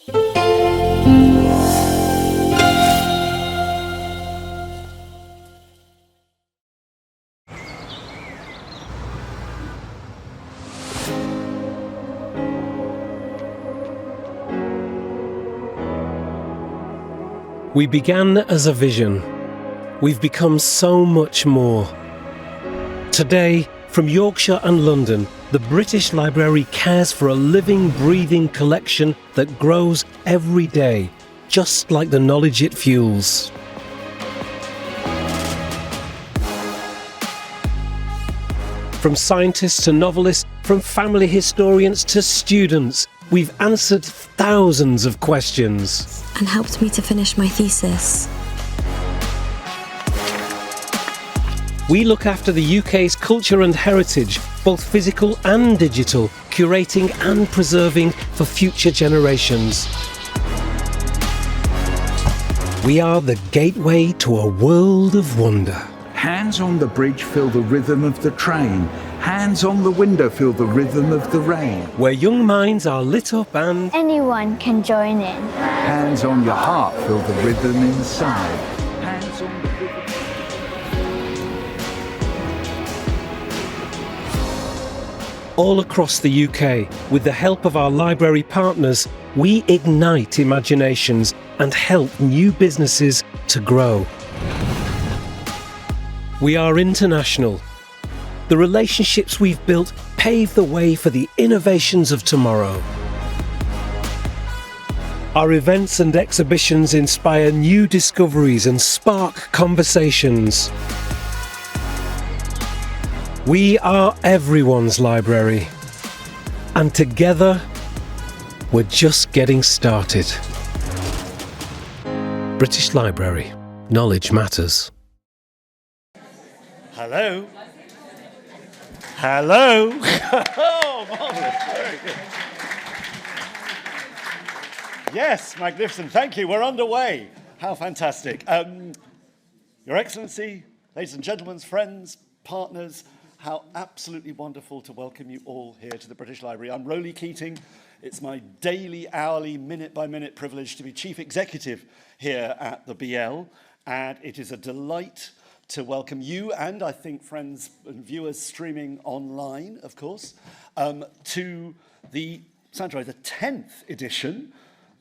We began as a vision. We've become so much more. Today, from Yorkshire and London, the British Library cares for a living, breathing collection that grows every day, just like the knowledge it fuels. From scientists to novelists, from family historians to students, we've answered thousands of questions. And helped me to finish my thesis. We look after the UK's culture and heritage, both physical and digital, curating and preserving for future generations. We are the gateway to a world of wonder. Hands on the bridge feel the rhythm of the train. Hands on the window feel the rhythm of the rain. Where young minds are lit up and anyone can join in. Hands on your heart feel the rhythm inside. Hands on the rhythm. All across the UK, with the help of our library partners, we ignite imaginations and help new businesses to grow. We are international. The relationships we've built pave the way for the innovations of tomorrow. Our events and exhibitions inspire new discoveries and spark conversations. We are everyone's library, and together, we're just getting started. British Library. Knowledge matters. Hello. Hello. Oh, marvellous. Very good. Yes, magnificent. Thank you. We're underway. How fantastic. Your Excellency, ladies and gentlemen, friends, partners, how absolutely wonderful to welcome you all here to the British Library. I'm Roly Keating. It's my daily, hourly, minute-by-minute privilege to be Chief Executive here at the BL, and it is a delight to welcome you and, I think, friends and viewers streaming online, of course, to the, Sanjoy, the 10th edition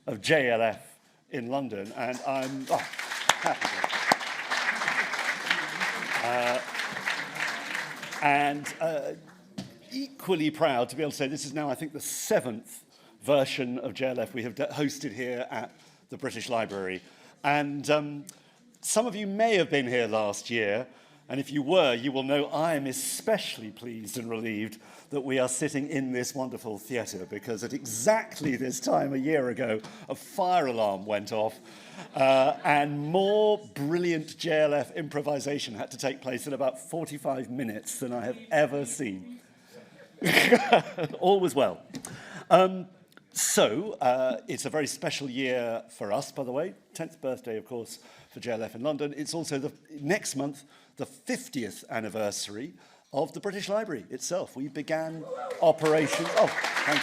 of JLF in London, and I'm happy to. Equally proud to be able to say this is now, I think, the 7th version of JLF we have hosted here at the British Library. And some of you may have been here last year, and if you were, you will know I am especially pleased and relieved that we are sitting in this wonderful theatre, because at exactly this time a year ago, a fire alarm went off, and more brilliant JLF improvisation had to take place in about 45 minutes than I have ever seen. All was well. So it's a very special year for us, by the way. 10th birthday, of course, for JLF in London. It's also, next month, the 50th anniversary of the British Library itself. We began operations... Oh, thank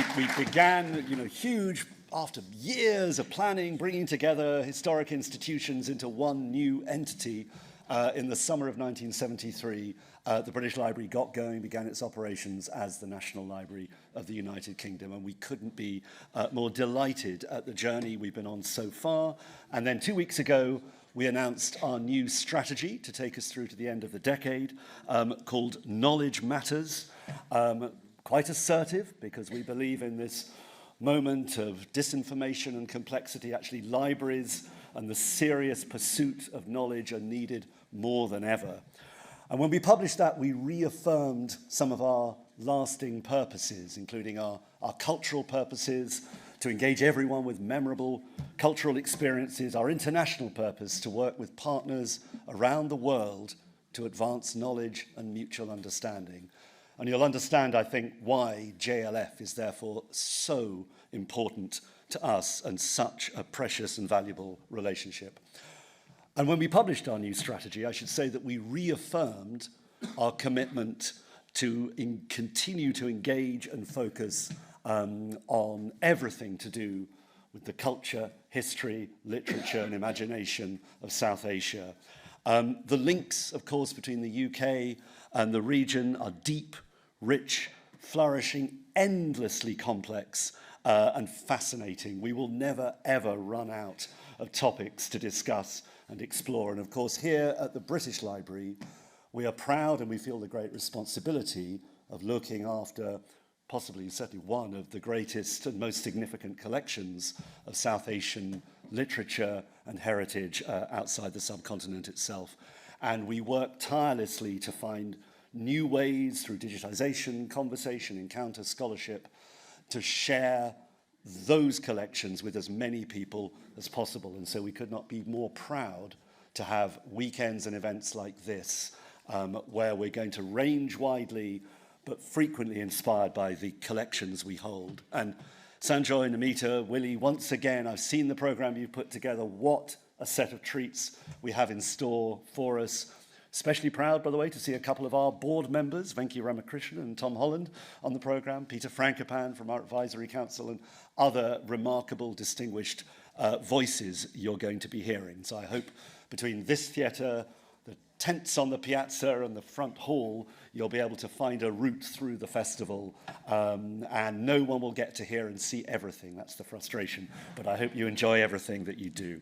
you. We began, huge, after years of planning, bringing together historic institutions into one new entity. In the summer of 1973, the British Library got going, began its operations as the National Library of the United Kingdom, and we couldn't be more delighted at the journey we've been on so far. And then 2 weeks ago, we announced our new strategy to take us through to the end of the decade, called Knowledge Matters. Quite assertive, because we believe in this moment of disinformation and complexity. Actually, libraries and the serious pursuit of knowledge are needed more than ever. And when we published that, we reaffirmed some of our lasting purposes, including our cultural purposes, to engage everyone with memorable cultural experiences, our international purpose to work with partners around the world to advance knowledge and mutual understanding. And you'll understand, I think, why JLF is therefore so important to us and such a precious and valuable relationship. And when we published our new strategy, I should say that we reaffirmed our commitment to continue to engage and focus on everything to do with the culture, history, literature and imagination of South Asia. The links, of course, between the UK and the region are deep, rich, flourishing, endlessly complex and fascinating. We will never, ever run out of topics to discuss and explore. And of course, here at the British Library, we are proud and we feel the great responsibility of looking after possibly, certainly one of the greatest and most significant collections of South Asian literature and heritage outside the subcontinent itself. And we work tirelessly to find new ways through digitization, conversation, encounter, scholarship, to share those collections with as many people as possible. And so we could not be more proud to have weekends and events like this, where we're going to range widely, but frequently inspired by the collections we hold. And Sanjoy, Namita, Willie, once again, I've seen the program you've put together. What a set of treats we have in store for us. Especially proud, by the way, to see a couple of our board members, Venki Ramakrishnan and Tom Holland, on the program, Peter Frankopan from our advisory council, and other remarkable, distinguished voices you're going to be hearing. So I hope between this theatre, the tents on the piazza and the front hall, you'll be able to find a route through the festival, and no one will get to hear and see everything. That's the frustration, but I hope you enjoy everything that you do.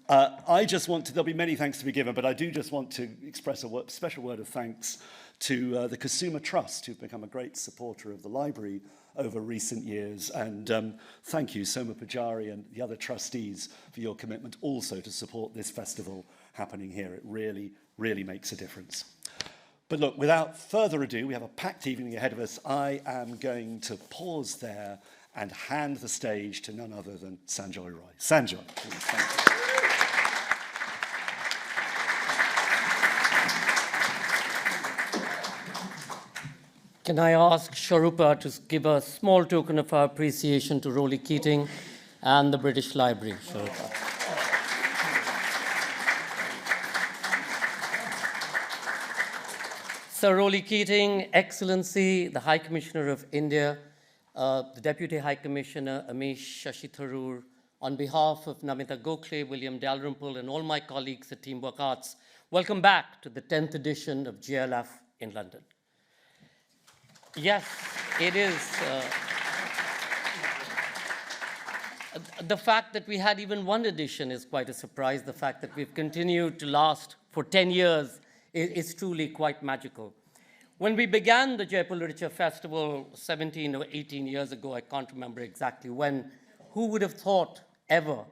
I just want to, there'll be many thanks to be given, but I do just want to express a special word of thanks to the Kasuma Trust, who've become a great supporter of the library over recent years. And thank you, Soma Pujari and the other trustees, for your commitment also to support this festival happening here. It really, really makes a difference. But look, without further ado, we have a packed evening ahead of us. I am going to pause there and hand the stage to none other than Sanjoy Roy. Sanjoy, please. Thank you. Can I ask Sharupa to give a small token of our appreciation to Roly Keating and the British Library? Sharupa. Sir Roly Keating, Excellency, the High Commissioner of India, the Deputy High Commissioner, Amish Shashi Tharoor, on behalf of Namita Gokhale, William Dalrymple, and all my colleagues at Teamwork Arts, welcome back to the 10th edition of JLF in London. Yes, it is. The fact that we had even one edition is quite a surprise. The fact that we've continued to last for 10 years is truly quite magical. When we began the Jaipur Literature Festival 17 or 18 years ago, I can't remember exactly when, who would have thought ever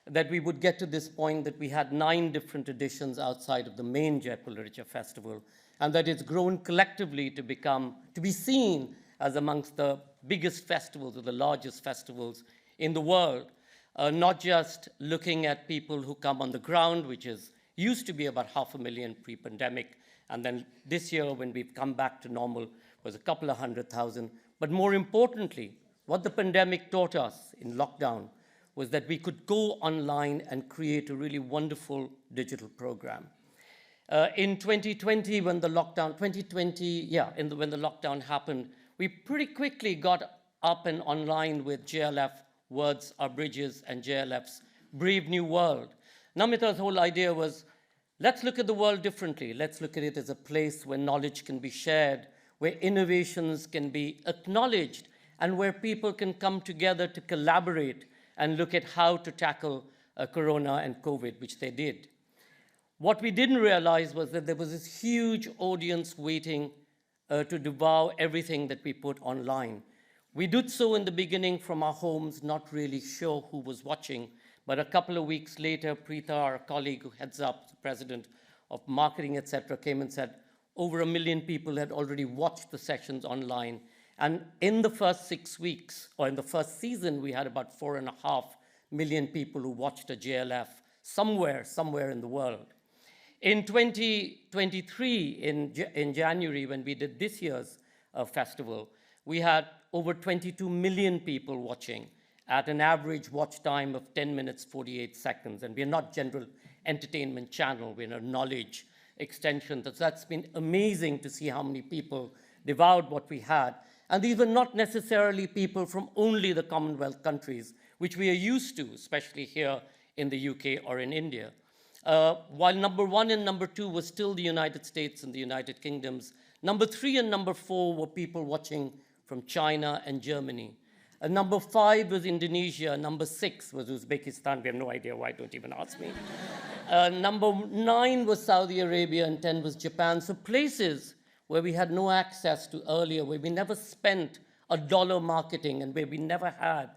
that we would get to this point that we had 9 different editions outside of the main Jaipur Literature Festival, and that it's grown collectively to be seen as amongst the biggest festivals or the largest festivals in the world, not just looking at people who come on the ground, which used to be about 500,000 pre-pandemic, and then this year when we've come back to normal was a couple of 100,000. But more importantly, what the pandemic taught us in lockdown was that we could go online and create a really wonderful digital program. In 2020, when the lockdown, when the lockdown happened, we pretty quickly got up and online with JLF, Words Are Bridges, and JLF's Brave New World. Namita's whole idea was, let's look at the world differently. Let's look at it as a place where knowledge can be shared, where innovations can be acknowledged, and where people can come together to collaborate and look at how to tackle Corona and COVID, which they did. What we didn't realize was that there was this huge audience waiting to devour everything that we put online. We did so in the beginning from our homes, not really sure who was watching, but a couple of weeks later, Preeta, our colleague who heads up, the president of marketing, etc., came and said over 1 million people had already watched the sessions online. And in the first 6 weeks, or in the first season, we had about 4.5 million people who watched a JLF somewhere in the world. In 2023, in January, when we did this year's festival, we had over 22 million people watching at an average watch time of 10 minutes, 48 seconds. And we're not general entertainment channel, we're a knowledge extension. That's been amazing to see how many people devoured what we had. And these were not necessarily people from only the Commonwealth countries, which we are used to, especially here in the UK or in India. While number 1 and number 2 was still the United States and the United Kingdoms, number 3 and number 4 were people watching from China and Germany. Number 5 was Indonesia, number 6 was Uzbekistan. We have no idea why, don't even ask me. Number 9 was Saudi Arabia, and 10 was Japan. So places where we had no access to earlier, where we never spent a dollar marketing, and where we never had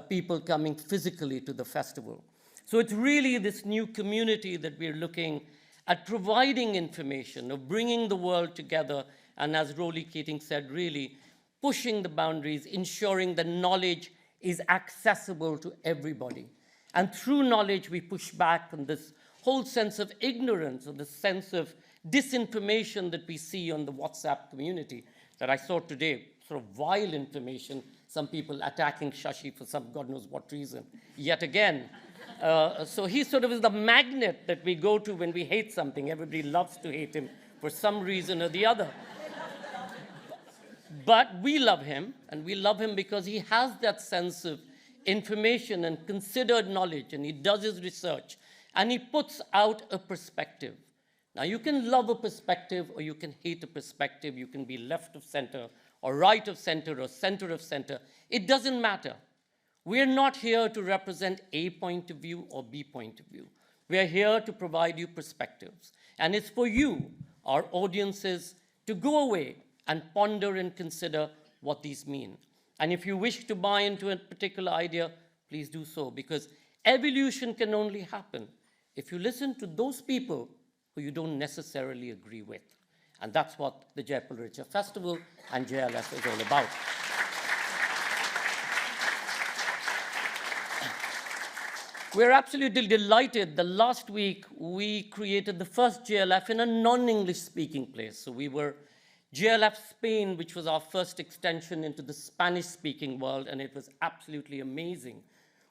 people coming physically to the festival. So it's really this new community that we're looking at providing information, of bringing the world together, and as Roly Keating said, really pushing the boundaries, ensuring that knowledge is accessible to everybody. And through knowledge, we push back on this whole sense of ignorance, or the sense of disinformation that we see on the WhatsApp community that I saw today, sort of vile information, some people attacking Shashi for some God knows what reason, yet again. So he sort of is the magnet that we go to when we hate something. Everybody loves to hate him for some reason or the other. But we love him, and we love him because he has that sense of information and considered knowledge, and he does his research, and he puts out a perspective. Now, you can love a perspective or you can hate a perspective. You can be left of center or right of center or center of center. It doesn't matter. We're not here to represent A point of view or B point of view. We're here to provide you perspectives. And it's for you, our audiences, to go away and ponder and consider what these mean. And if you wish to buy into a particular idea, please do so, because evolution can only happen if you listen to those people who you don't necessarily agree with. And that's what the Jaipur Literature Festival and JLF is all about. We're absolutely delighted that last week we created the first JLF in a non-English speaking place. So we were JLF Spain, which was our first extension into the Spanish-speaking world, and it was absolutely amazing,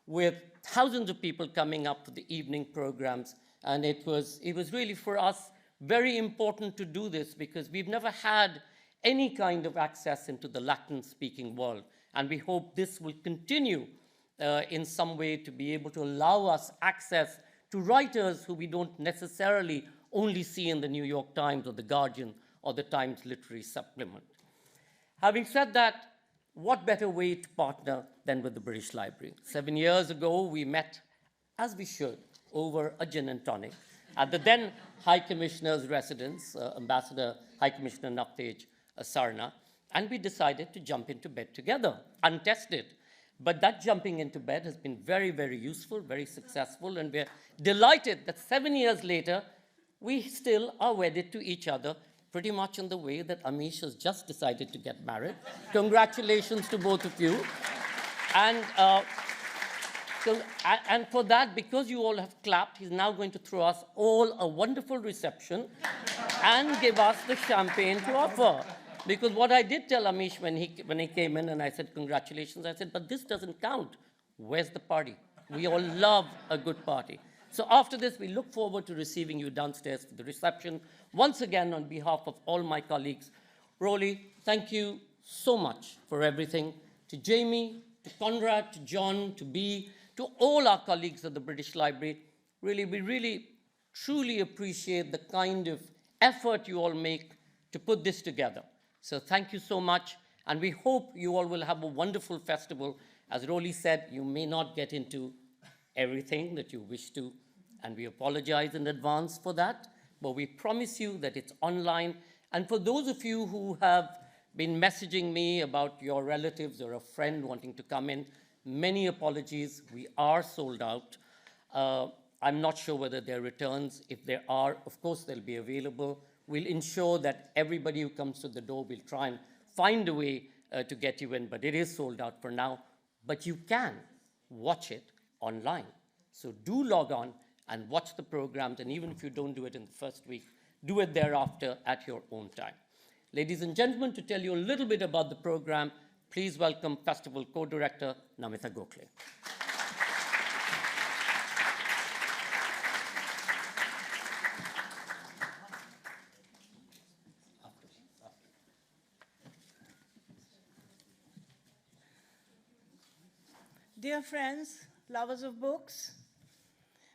with thousands of people coming up for the evening programs. And it was really, for us, very important to do this, because we've never had any kind of access into the Latin-speaking world. And we hope this will continue in some way to be able to allow us access to writers who we don't necessarily only see in the New York Times or the Guardian or the Times Literary Supplement. Having said that, what better way to partner than with the British Library? 7 years ago, we met, as we should, over a gin and tonic at the then High Commissioner's residence, Ambassador High Commissioner Navtej Sarna, and we decided to jump into bed together, untested. But that jumping into bed has been very, very useful, very successful, and we're delighted that 7 years later, we still are wedded to each other, pretty much in the way that Amish has just decided to get married. Congratulations to both of you. And for that, because you all have clapped, he's now going to throw us all a wonderful reception and give us the champagne to offer. Because what I did tell Amish when he came in and I said, congratulations, I said, but this doesn't count. Where's the party? We all love a good party. So after this, we look forward to receiving you downstairs for the reception. Once again, on behalf of all my colleagues, Roly, thank you so much for everything. To Jamie, to Conrad, to John, to Bea, to all our colleagues at the British Library, we really, truly appreciate the kind of effort you all make to put this together. So thank you so much, and we hope you all will have a wonderful festival. As Roly said, you may not get into everything that you wish to, and we apologize in advance for that, but we promise you that it's online. And for those of you who have been messaging me about your relatives or a friend wanting to come in, many apologies. We are sold out. I'm not sure whether there are returns. If there are, of course, they'll be available. We'll ensure that everybody who comes to the door will try and find a way to get you in, but it is sold out for now. But you can watch it online. So do log on and watch the programs, and even if you don't do it in the first week, do it thereafter at your own time. Ladies and gentlemen, to tell you a little bit about the program, please welcome Festival Co-Director Namita Gokhale. Dear friends, lovers of books,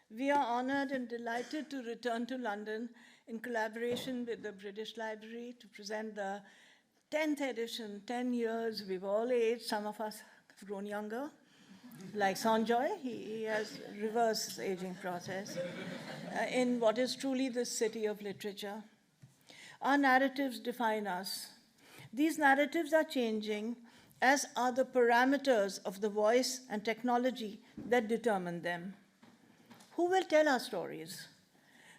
we are honored and delighted to return to London in collaboration with the British Library to present the 10th edition, 10 years. We've all aged, some of us have grown younger. Like Sanjoy, he has reverse aging process in what is truly the city of literature. Our narratives define us. These narratives are changing, as are the parameters of the voice and technology that determine them. Who will tell our stories?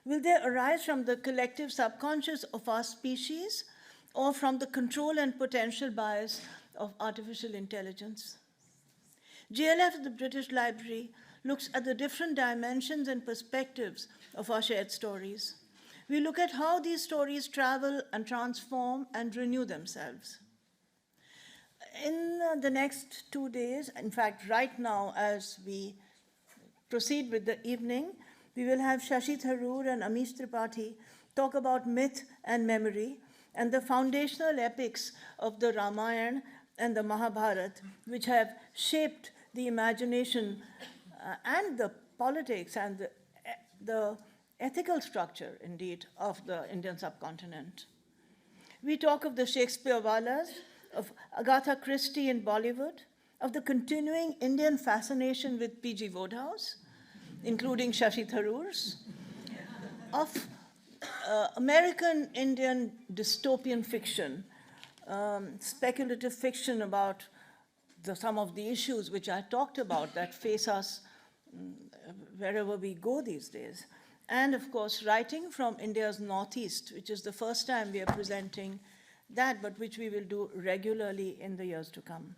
Will they arise from the collective subconscious of our species or from the control and potential bias of artificial intelligence? JLF, the British Library, looks at the different dimensions and perspectives of our shared stories. We look at how these stories travel and transform and renew themselves. In the next 2 days, in fact, right now, as we proceed with the evening, we will have Shashi Tharoor and Amish Tripathi talk about myth and memory and the foundational epics of the Ramayana and the Mahabharata, which have shaped the imagination and the politics and the ethical structure, indeed, of the Indian subcontinent. We talk of the Shakespeare-Wallas, of Agatha Christie in Bollywood, of the continuing Indian fascination with P.G. Wodehouse, including Shashi Tharoor's, of American Indian dystopian fiction, speculative fiction about some of the issues which I talked about that face us wherever we go these days. And of course, writing from India's Northeast, which is the first time we are presenting that, but which we will do regularly in the years to come.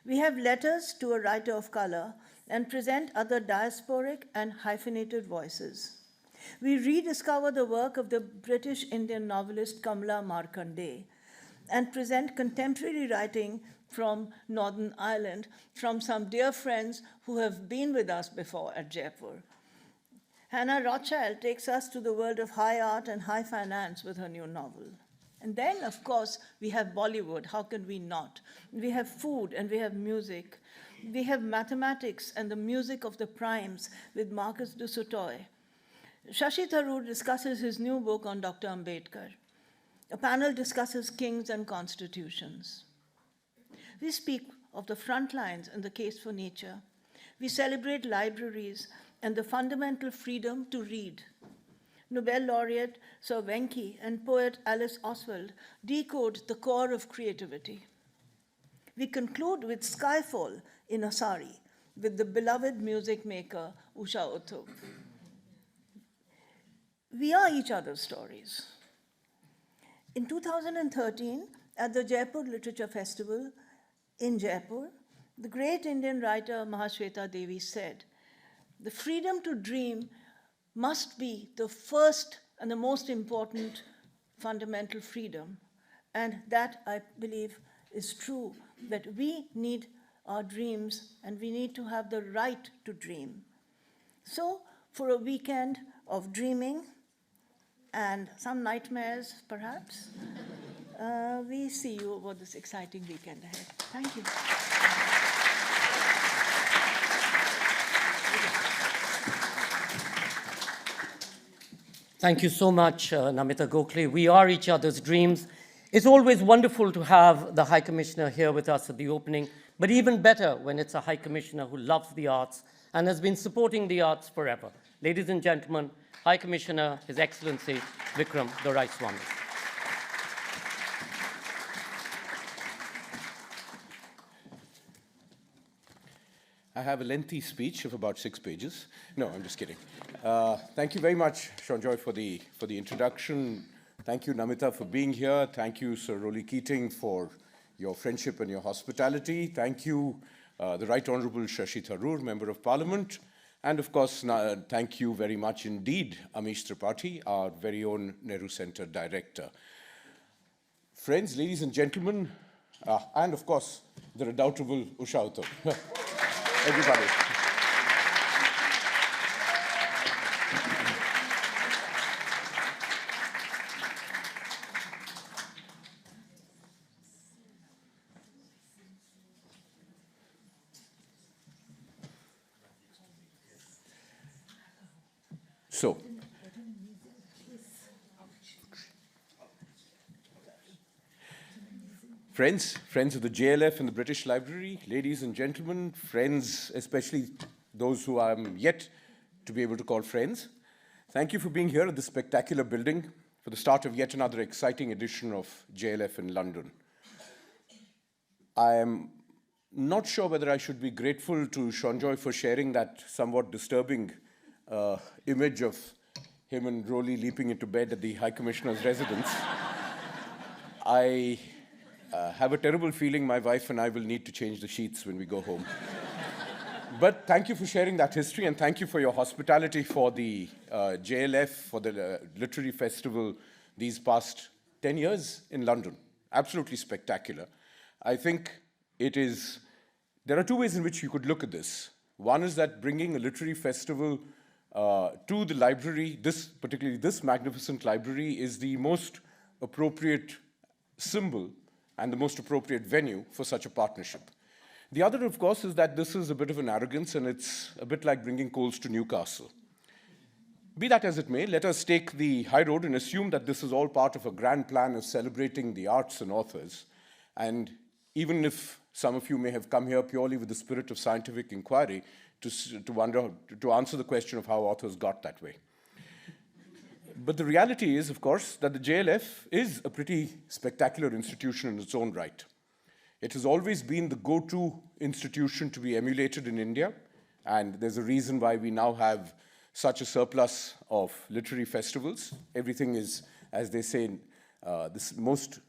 We have letters to a writer of color and present other diasporic and hyphenated voices. We rediscover the work of the British Indian novelist Kamala Markanday and present contemporary writing from Northern Ireland from some dear friends who have been with us before at Jaipur. Hannah Rothschild takes us to the world of high art and high finance with her new novel. And then, of course, we have Bollywood. How can we not? We have food and we have music. We have mathematics and the music of the primes with Marcus du Sautoy. Shashi Tharoor discusses his new book on Dr. Ambedkar. A panel discusses kings and constitutions. We speak of the front lines and the case for nature. We celebrate libraries and the fundamental freedom to read. Nobel laureate Sir Venki and poet Alice Oswald decode the core of creativity. We conclude with Skyfall in a Sari with the beloved music maker Usha Uthup. We are each other's stories. In 2013, at the Jaipur Literature Festival in Jaipur, the great Indian writer Mahashweta Devi said, "The freedom to dream must be the first and the most important fundamental freedom." And that, I believe, is true, that we need our dreams and we need to have the right to dream. So, for a weekend of dreaming and some nightmares, perhaps, we see you over this exciting weekend ahead. Thank you. Thank you so much, Namita Gokhale. We are each other's dreams. It's always wonderful to have the High Commissioner here with us at the opening, but even better when it's a High Commissioner who loves the arts and has been supporting the arts forever. Ladies and gentlemen, High Commissioner, His Excellency Vikram Doraiswami. I have a lengthy speech of about 6 pages. No, I'm just kidding. Thank you very much, Sanjoy, for the introduction. Thank you, Namita, for being here. Thank you, Sir Roly Keating, for your friendship and your hospitality. Thank you, the Right Honourable Shashi Tharoor, Member of Parliament. And of course, thank you very much indeed, Amish Tripathi, our very own Nehru Centre Director. Friends, ladies and gentlemen, and of course, the redoubtable Usha Uthup. Everybody. So, friends of the JLF and the British Library, ladies and gentlemen, friends, especially those who I'm yet to be able to call friends, thank you for being here at this spectacular building for the start of yet another exciting edition of JLF in London. I am not sure whether I should be grateful to Sanjoy for sharing that somewhat disturbing image of him and Rolly leaping into bed at the High Commissioner's residence. I have a terrible feeling my wife and I will need to change the sheets when we go home. But thank you for sharing that history, and thank you for your hospitality for the JLF, for the literary festival these past 10 years in London. Absolutely spectacular. I think there are two ways in which you could look at this. One is that bringing a literary festival to the library, particularly this magnificent library, is the most appropriate symbol and the most appropriate venue for such a partnership. The other, of course, is that this is a bit of an arrogance, and it's a bit like bringing coals to Newcastle. Be that as it may, let us take the high road and assume that this is all part of a grand plan of celebrating the arts and authors. And even if some of you may have come here purely with the spirit of scientific inquiry to answer the question of how authors got that way. But the reality is, of course, that the JLF is a pretty spectacular institution in its own right. It has always been the go-to institution to be emulated in India, and there's a reason why we now have such a surplus of literary festivals. Everything is, as they say, this most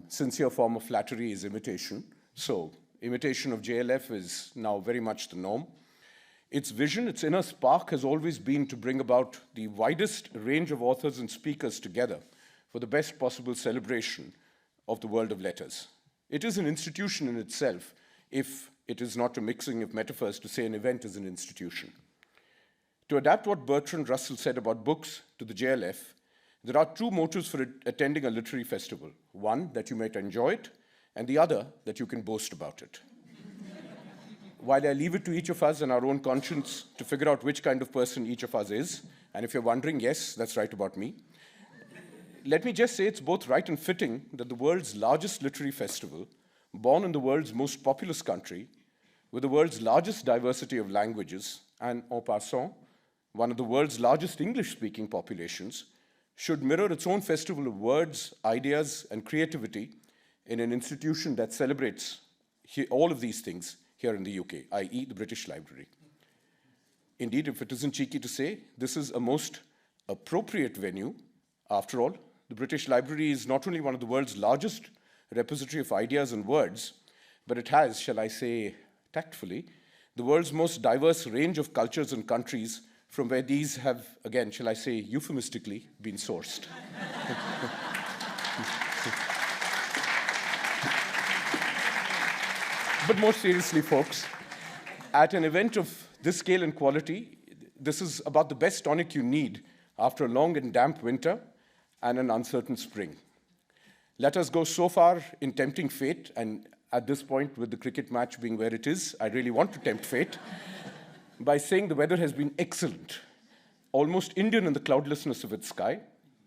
sincere form of flattery is imitation. So imitation of JLF is now very much the norm. Its vision, its inner spark, has always been to bring about the widest range of authors and speakers together for the best possible celebration of the world of letters. It is an institution in itself, if it is not a mixing of metaphors to say an event is an institution. To adapt what Bertrand Russell said about books to the JLF, there are two motives for attending a literary festival. One, that you might enjoy it, and the other, that you can boast about it. While I leave it to each of us and our own conscience to figure out which kind of person each of us is, and if you're wondering, yes, that's right about me, let me just say it's both right and fitting that the world's largest literary festival, born in the world's most populous country, with the world's largest diversity of languages, and en passant, one of the world's largest English-speaking populations, should mirror its own festival of words, ideas, and creativity in an institution that celebrates all of these things here in the UK, i.e. the British Library. Indeed, if it isn't cheeky to say, this is a most appropriate venue. After all, the British Library is not only one of the world's largest repository of ideas and words, but it has, shall I say tactfully, the world's most diverse range of cultures and countries from where these have, again, shall I say euphemistically, been sourced. But more seriously, folks, at an event of this scale and quality, this is about the best tonic you need after a long and damp winter and an uncertain spring. Let us go so far in tempting fate, and at this point, with the cricket match being where it is, I really want to tempt fate, by saying the weather has been excellent, almost Indian in the cloudlessness of its sky,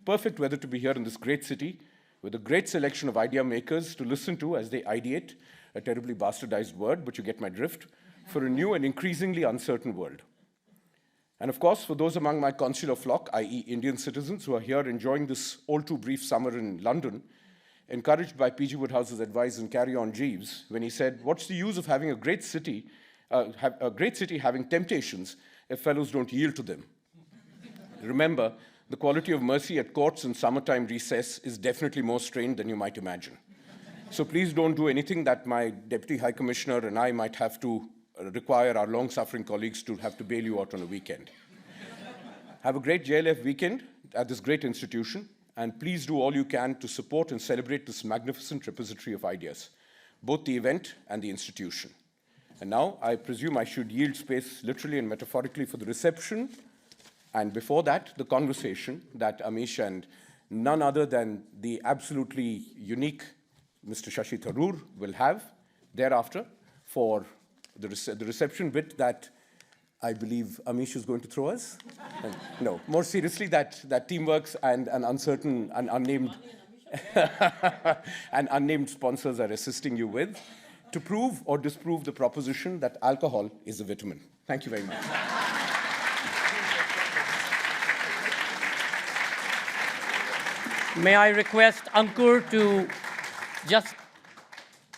perfect weather to be here in this great city, with a great selection of idea makers to listen to as they ideate, a terribly bastardized word, but you get my drift, for a new and increasingly uncertain world. And of course, for those among my consular flock, i.e. Indian citizens who are here enjoying this all too brief summer in London, encouraged by P.G. Woodhouse's advice in Carry On Jeeves, when he said, what's the use of having a great city having temptations if fellows don't yield to them? Remember, the quality of mercy at courts in summertime recess is definitely more strained than you might imagine. So please don't do anything that my Deputy High Commissioner and I might have to require our long-suffering colleagues to have to bail you out on a weekend. Have a great JLF weekend at this great institution, and please do all you can to support and celebrate this magnificent repository of ideas, both the event and the institution. And now, I presume I should yield space literally and metaphorically for the reception, and before that, the conversation that Amish and none other than the absolutely unique Mr. Shashi Tharoor will have thereafter for the reception bit that I believe Amish is going to throw us. And, no, more seriously, that teamwork and an uncertain and unnamed and unnamed sponsors are assisting you with to prove or disprove the proposition that alcohol is a vitamin. Thank you very much. May I request Ankur to just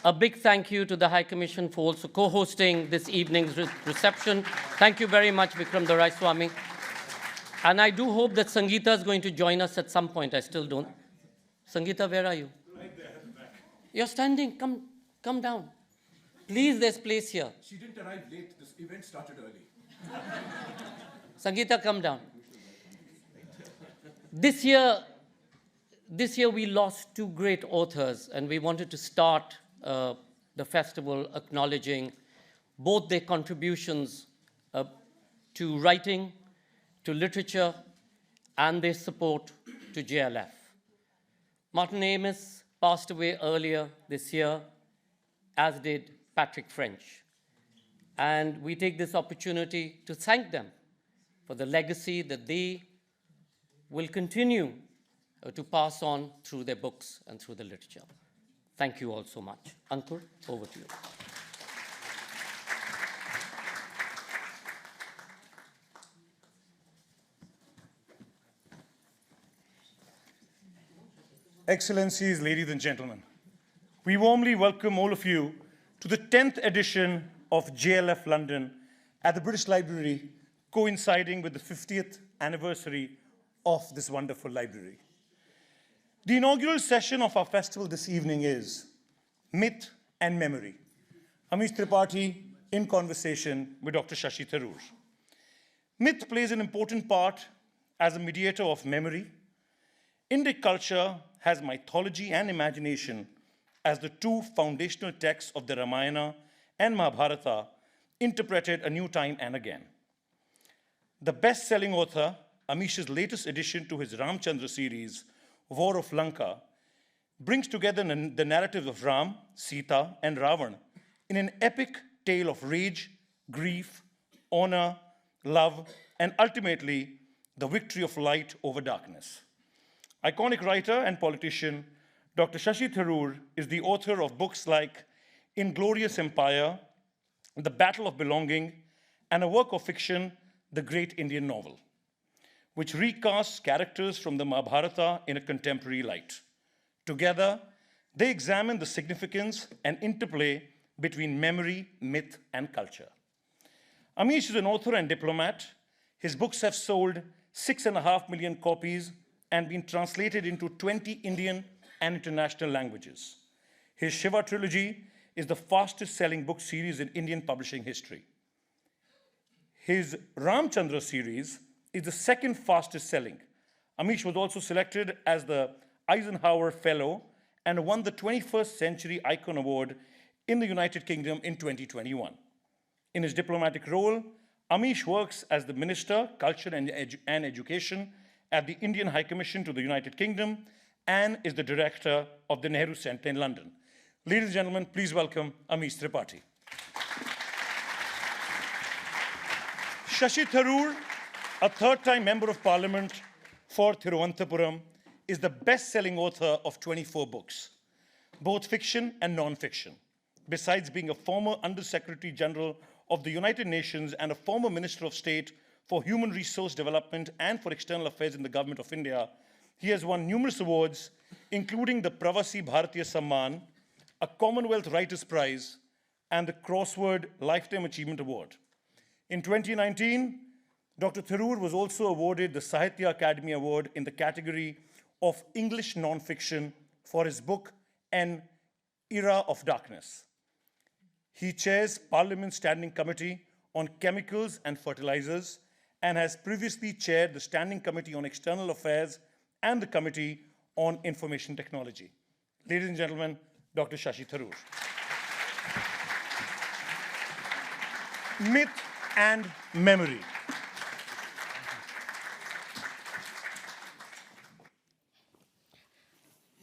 a big thank you to the High Commission for also co-hosting this evening's reception. Thank you very much, Vikram Doraiswami. And I do hope that Sangeeta is going to join us at some point. I still don't. Sangeeta, where are you? Right there at the back. You're standing. Come down. Please, there's place here. She didn't arrive late. This event started early. Sangeeta, come down. This year we lost two great authors, and we wanted to start the festival acknowledging both their contributions to writing, to literature, and their support to JLF. Martin Amis passed away earlier this year, as did Patrick French. And we take this opportunity to thank them for the legacy that they will continue to pass on through their books and through the literature. Thank you all so much. Ankur, over to you. Excellencies, ladies and gentlemen, we warmly welcome all of you to the 10th edition of JLF London at the British Library, coinciding with the 50th anniversary of this wonderful library. The inaugural session of our festival this evening is Myth and Memory. Amish Tripathi in conversation with Dr. Shashi Tharoor. Myth plays an important part as a mediator of memory. Indic culture has mythology and imagination as the two foundational texts of the Ramayana and Mahabharata, interpreted a new time and again. The best-selling author, Amish's latest addition to his Ram Chandra series, War of Lanka, brings together the narratives of Ram, Sita, and Raavan in an epic tale of rage, grief, honor, love, and ultimately the victory of light over darkness. Iconic writer and politician, Dr. Shashi Tharoor is the author of books like Inglorious Empire, The Battle of Belonging, and a work of fiction, The Great Indian Novel, which recasts characters from the Mahabharata in a contemporary light. Together, they examine the significance and interplay between memory, myth, and culture. Amish is an author and diplomat. His books have sold 6.5 million copies and been translated into 20 Indian and international languages. His Shiva Trilogy is the fastest-selling book series in Indian publishing history. His Ram Chandra series is the second fastest-selling. Amish was also selected as the Eisenhower Fellow and won the 21st Century Icon Award in the United Kingdom in 2021. In his diplomatic role, Amish works as the Minister, Culture and Education at the Indian High Commission to the United Kingdom and is the Director of the Nehru Centre in London. Ladies and gentlemen, please welcome Amish Tripathi. Shashi Tharoor, a third-time Member of Parliament for Thiruvananthapuram, is the best-selling author of 24 books, both fiction and non-fiction. Besides being a former Under-Secretary General of the United Nations and a former Minister of State for Human Resource Development and for External Affairs in the Government of India, he has won numerous awards, including the Pravasi Bharatiya Samman, a Commonwealth Writers' Prize, and the Crossword Lifetime Achievement Award. In 2019, Dr. Tharoor was also awarded the Sahitya Academy Award in the category of English non-fiction for his book, An Era of Darkness. He chairs Parliament's Standing Committee on Chemicals and Fertilizers and has previously chaired the Standing Committee on External Affairs and the Committee on Information Technology. Ladies and gentlemen, Dr. Shashi Tharoor. Myth and memory.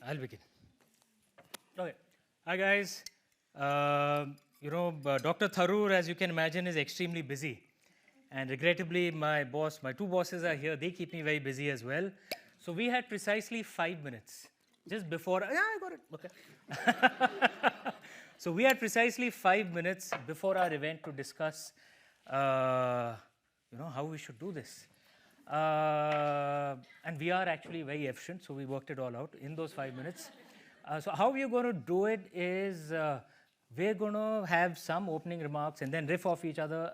I'll begin. Okay. Hi, guys. Dr. Tharoor, as you can imagine, is extremely busy. And regrettably, my two bosses are here. They keep me very busy as well. So we had precisely 5 minutes just before. Yeah, I got it. Okay. So we had precisely 5 minutes before our event to discuss, how we should do this. And we are actually very efficient, so we worked it all out in those 5 minutes. So how we're going to do it is we're going to have some opening remarks and then riff off each other.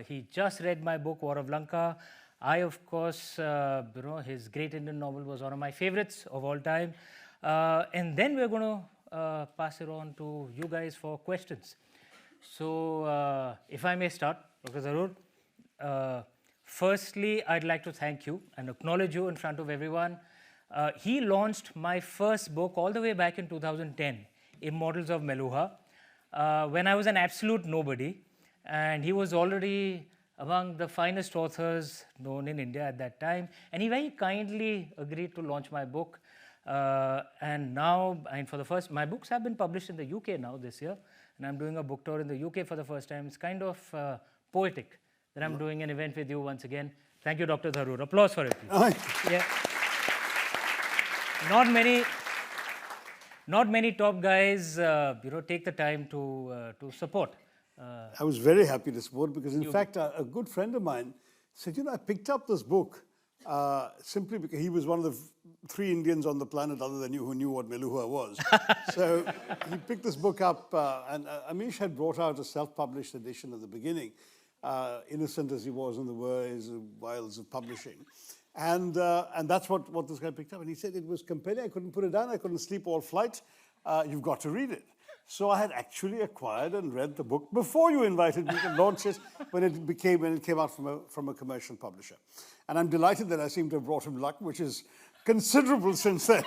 He just read my book, War of Lanka. I, of course, his great Indian novel was one of my favorites of all time. And then we're going to pass it on to you guys for questions. So if I may start, Dr. Tharoor, firstly, I'd like to thank you and acknowledge you in front of everyone. He launched my first book all the way back in 2010, Immortals of Meluha, when I was an absolute nobody. And he was already among the finest authors known in India at that time. And he very kindly agreed to launch my book. And now, for the first, my books have been published in the UK now this year. And I'm doing a book tour in the UK for the first time. It's kind of poetic that I'm doing an event with you once again. Thank you, Dr. Tharoor. Applause for it, please. Yeah. Not many top guys, take the time to support. I was very happy to support because, in fact, a good friend of mine said, I picked up this book simply because he was one of the 3 Indians on the planet other than you who knew what Meluha was. So he picked this book up, and Amish had brought out a self-published edition at the beginning, innocent as he was in the wiles of publishing. And that's what this guy picked up. And he said it was compelling. I couldn't put it down. I couldn't sleep all flight. You've got to read it. So I had actually acquired and read the book before you invited me to launch it when it came out from a commercial publisher. And I'm delighted that I seem to have brought him luck, which is considerable since then.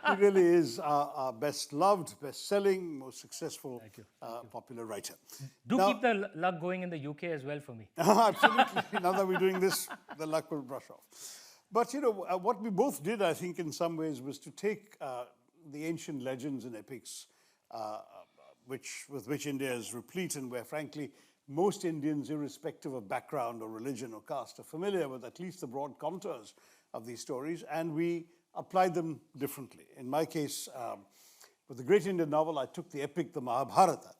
He really is our best loved, best selling, most successful popular writer. Keep the luck going in the UK as well for me. Absolutely. Now that we're doing this, the luck will brush off. But what we both did, I think, in some ways, was to take the ancient legends and epics with which India is replete, and where, frankly, most Indians, irrespective of background or religion or caste, are familiar with at least the broad contours of these stories, and we applied them differently. In my case, with the great Indian novel, I took the epic, the Mahabharata,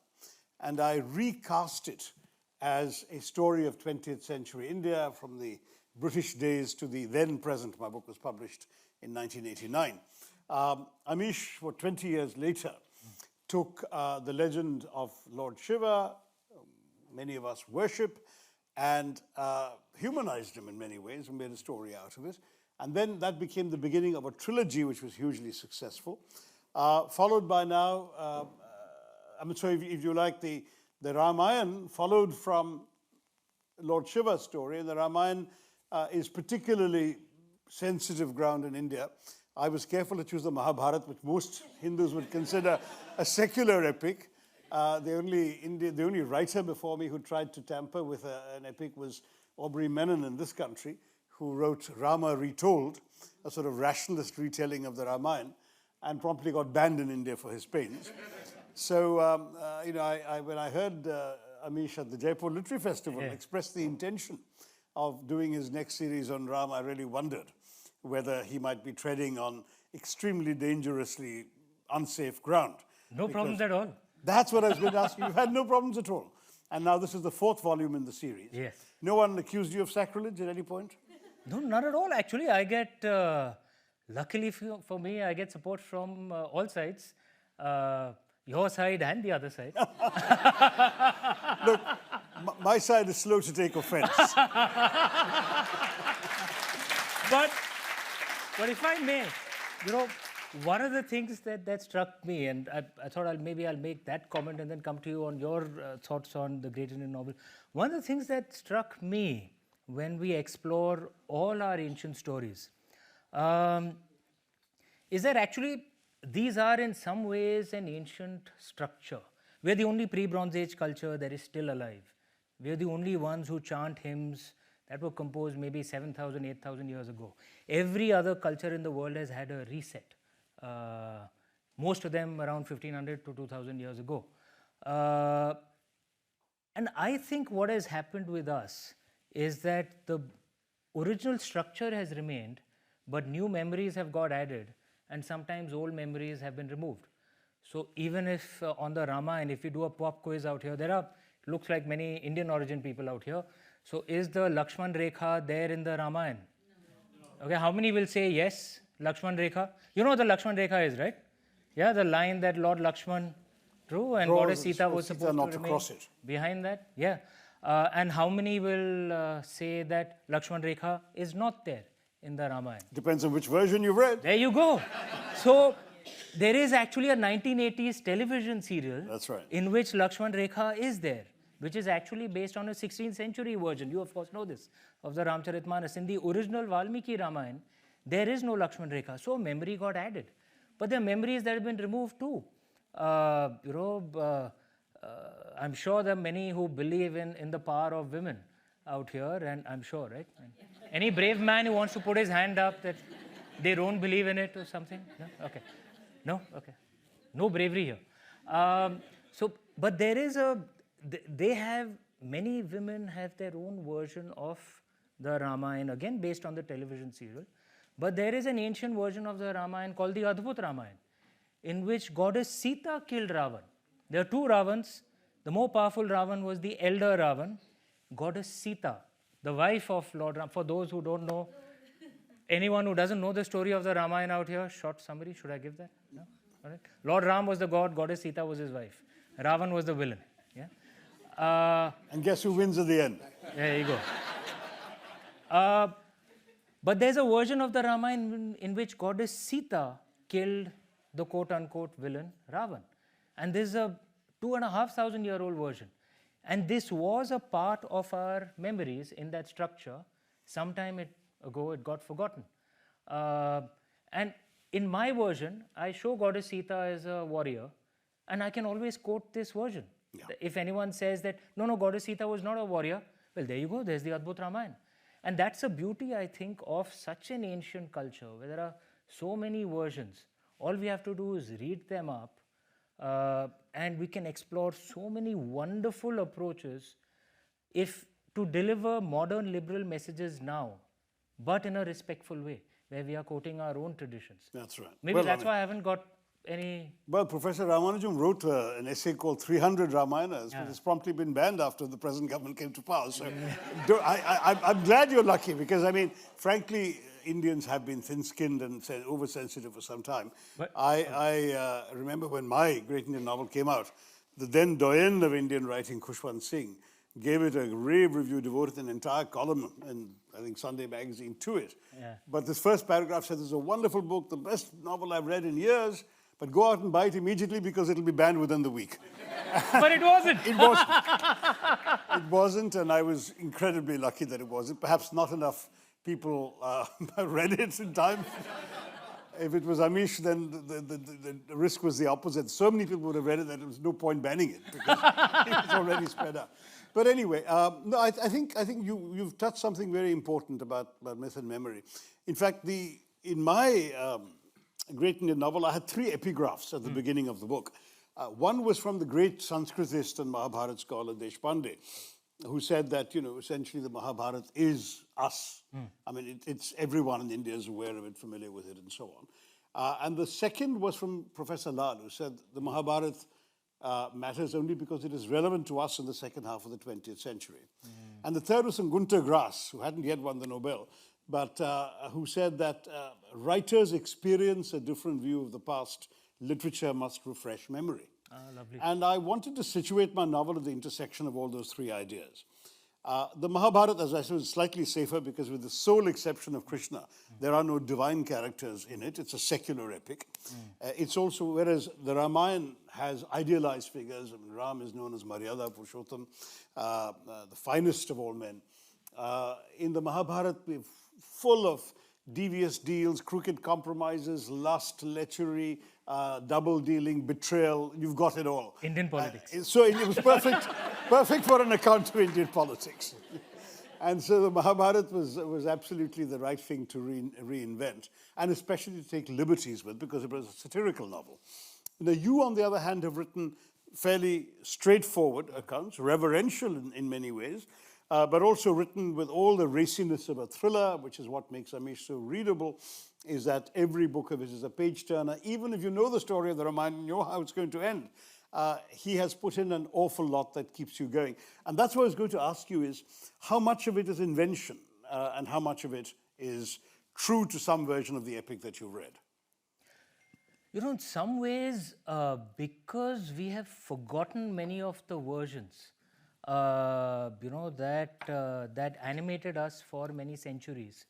and I recast it as a story of 20th century India from the British days to the then present. My book was published in 1989. Amish, 20 years later, took the legend of Lord Shiva, many of us worship, and humanized him in many ways and made a story out of it. And then that became the beginning of a trilogy which was hugely successful, followed by now, if you like, the Ramayana followed from Lord Shiva's story, and the Ramayana is particularly sensitive ground in India. I was careful to choose the Mahabharata, which most Hindus would consider a secular epic. The only writer before me who tried to tamper with an epic was Aubrey Menon in this country, who wrote Rama Retold, a sort of rationalist retelling of the Ramayana, and promptly got banned in India for his pains. So, when I heard Amish at the Jaipur Literary Festival express the intention of doing his next series on Ram, I really wondered whether he might be treading on extremely dangerously unsafe ground. No problems at all. That's what I was going to ask you. You've had no problems at all. And now this is the 4th volume in the series. Yes. No one accused you of sacrilege at any point? No, not at all. Actually, I get, luckily for me, I get support from all sides. Your side and the other side. Look, my side is slow to take offense. But if I may, one of the things that struck me, and I thought I'll make that comment and then come to you on your thoughts on the great Indian novel. One of the things that struck me when we explore all our ancient stories is that actually these are in some ways an ancient structure. We're the only pre-Bronze Age culture that is still alive. We're the only ones who chant hymns that were composed maybe 7,000, 8,000 years ago. Every other culture in the world has had a reset. Most of them around 1,500 to 2,000 years ago. And I think what has happened with us is that the original structure has remained, but new memories have got added, and sometimes old memories have been removed. So even if on the Ramayana, if you do a pop quiz out here, there are, looks like many Indian origin people out here. So is the Lakshman Rekha there in the Ramayana? No. Okay, how many will say yes, Lakshman Rekha? You know what the Lakshman Rekha is, right? Yeah, the line that Lord Lakshman drew and Goddess Sita was supposed to remain behind that. Yeah. And how many will say that Lakshman Rekha is not there in the Ramayana? Depends on which version you read. There you go. So there is actually a 1980s television serial in which Lakshman Rekha is there, which is actually based on a 16th century version. You of course know this, of the Ramcharitmanas. In the original Valmiki Ramayana, there is no Lakshman Rekha. So memory got added. But there are memories that have been removed too. I'm sure there are many who believe in the power of women out here, and I'm sure, right? Any brave man who wants to put his hand up that they don't believe in it or something? No? Okay. No? Okay. No bravery here. But there is many women have their own version of the Ramayana, again based on the television serial. But there is an ancient version of the Ramayana called the Adbhut Ramayana, in which goddess Sita killed Raavan. There are two Raavans. The more powerful Raavan was the elder Raavan. Goddess Sita, the wife of Lord Ram. For those who don't know, anyone who doesn't know the story of the Ramayana out here, short summary, should I give that? No? All right. Lord Ram was the god, goddess Sita was his wife. Raavan was the villain. Yeah. And guess who wins at the end? There you go. But there's a version of the Ramayana in which goddess Sita killed the quote-unquote villain Raavan. And this is a 2,500-year-old version. And this was a part of our memories in that structure. Sometime ago, it got forgotten. And in my version, I show goddess Sita as a warrior, and I can always quote this version. Yeah. If anyone says that, no, goddess Sita was not a warrior, well, there you go, there's the Adbhut Ramayana. And that's a beauty, I think, of such an ancient culture, where there are so many versions. All we have to do is read them up, and we can explore so many wonderful approaches to deliver modern liberal messages now, but in a respectful way, where we are quoting our own traditions. That's right. Maybe that's why I haven't got any... Well, Professor Ramanujam wrote an essay called 300 Ramayanas, which has promptly been banned after the present government came to power. So I'm glad you're lucky, because, I mean, frankly, Indians have been thin-skinned and oversensitive for some time. I remember when my great Indian novel came out, the then doyen of Indian writing, Khushwant Singh, gave it a rave review, devoted an entire column in, I think, Sunday magazine to it. Yeah. But this first paragraph said, this is a wonderful book, the best novel I've read in years, but go out and buy it immediately because it'll be banned within the week. But it wasn't. It wasn't. It wasn't, and I was incredibly lucky that it wasn't. Perhaps not enough people read it in time. If it was Amish, then the risk was the opposite. So many people would have read it that there was no point banning it, because it was already spread out. But anyway, no, I think you've touched something very important about myth and memory. In fact, in my great Indian novel, I had 3 epigraphs at the beginning of the book. One was from the great Sanskritist and Mahabharata scholar Deshpande, who said that, essentially the Mahabharata is us. I mean, it's everyone in India is aware of it, familiar with it, and so on. And the second was from Professor Lal, who said the Mahabharata matters only because it is relevant to us in the second half of the 20th century. And the third was from Gunter Grass, who hadn't yet won the Nobel, but who said that writers experience a different view of the past. Literature must refresh memory. Lovely. And I wanted to situate my novel at the intersection of all those 3 ideas. The Mahabharata, as I said, is slightly safer because, with the sole exception of Krishna, there are no divine characters in it. It's a secular epic. It's also, whereas the Ramayana has idealized figures. I mean, Ram is known as Maryada Purushottam, the finest of all men. In the Mahabharata, we're full of devious deals, crooked compromises, lust, lechery, double dealing, betrayal. You've got it all. Indian politics. So it was perfect for an account of Indian politics. And so the Mahabharata was absolutely the right thing to reinvent, and especially to take liberties with, because it was a satirical novel. You, on the other hand, have written fairly straightforward accounts, reverential in many ways, but also written with all the raciness of a thriller, which is what makes Amish so readable, is that every book of his is a page-turner. Even if you know the story of the Ramayana and you know how it's going to end, he has put in an awful lot that keeps you going. And that's what I was going to ask you is, how much of it is invention and how much of it is true to some version of the epic that you've read? You know, in some ways, because we have forgotten many of the versions, you know, that animated us for many centuries.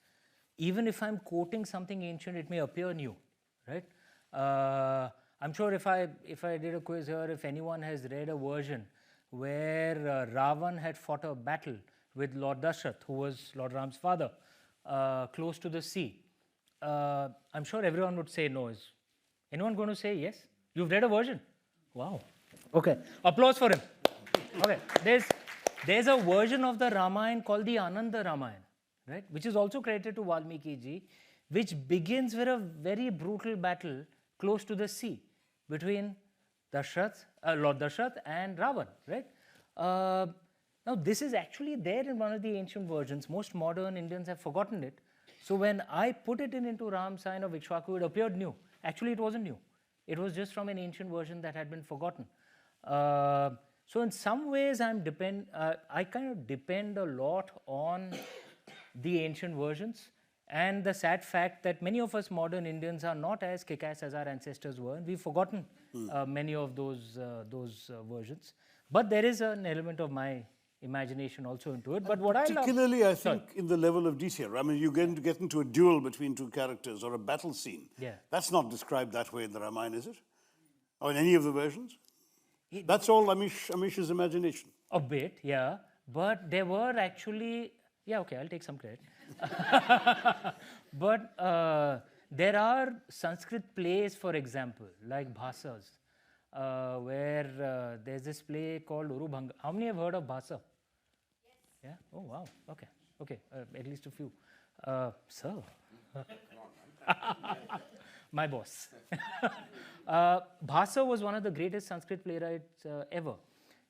Even if I'm quoting something ancient, it may appear new, right? I'm sure if I did a quiz here, if anyone has read a version where Raavan had fought a battle with Lord Dashrath, who was Lord Ram's father, close to the sea, I'm sure everyone would say no. Is anyone going to say yes? You've read a version? Wow. Okay. Applause for him. Okay. There's a version of the Ramayana called the Ananda Ramayana, right? Which is also credited to Valmiki ji, which begins with a very brutal battle close to the sea between Lord Dashrath and Raavan, right? Now, this is actually there in one of the ancient versions. Most modern Indians have forgotten it. So when I put it into Ram sign of Ikshvaku, it appeared new. Actually, it wasn't new. It was just from an ancient version that had been forgotten. So in some ways, I kind of depend a lot on the ancient versions, and the sad fact that many of us modern Indians are not as kick-ass as our ancestors were, and we've forgotten many of those versions. But there is an element of my imagination also into it. But what particularly, I think, in the level of detail. I mean, you get into a duel between two characters or a battle scene. Yeah. That's not described that way in the Ramayana, is it? Or in any of the versions? That's all Amish's imagination. A bit, yeah. But there were actually, yeah, okay, I'll take some credit. But there are Sanskrit plays, for example, like Bhasas, where there's this play called Urubhanga. How many have heard of Bhasa? Yes. Yeah? Oh, wow. Okay. Okay. At least a few. Sir. My boss. Bhasa was one of the greatest Sanskrit playwrights ever.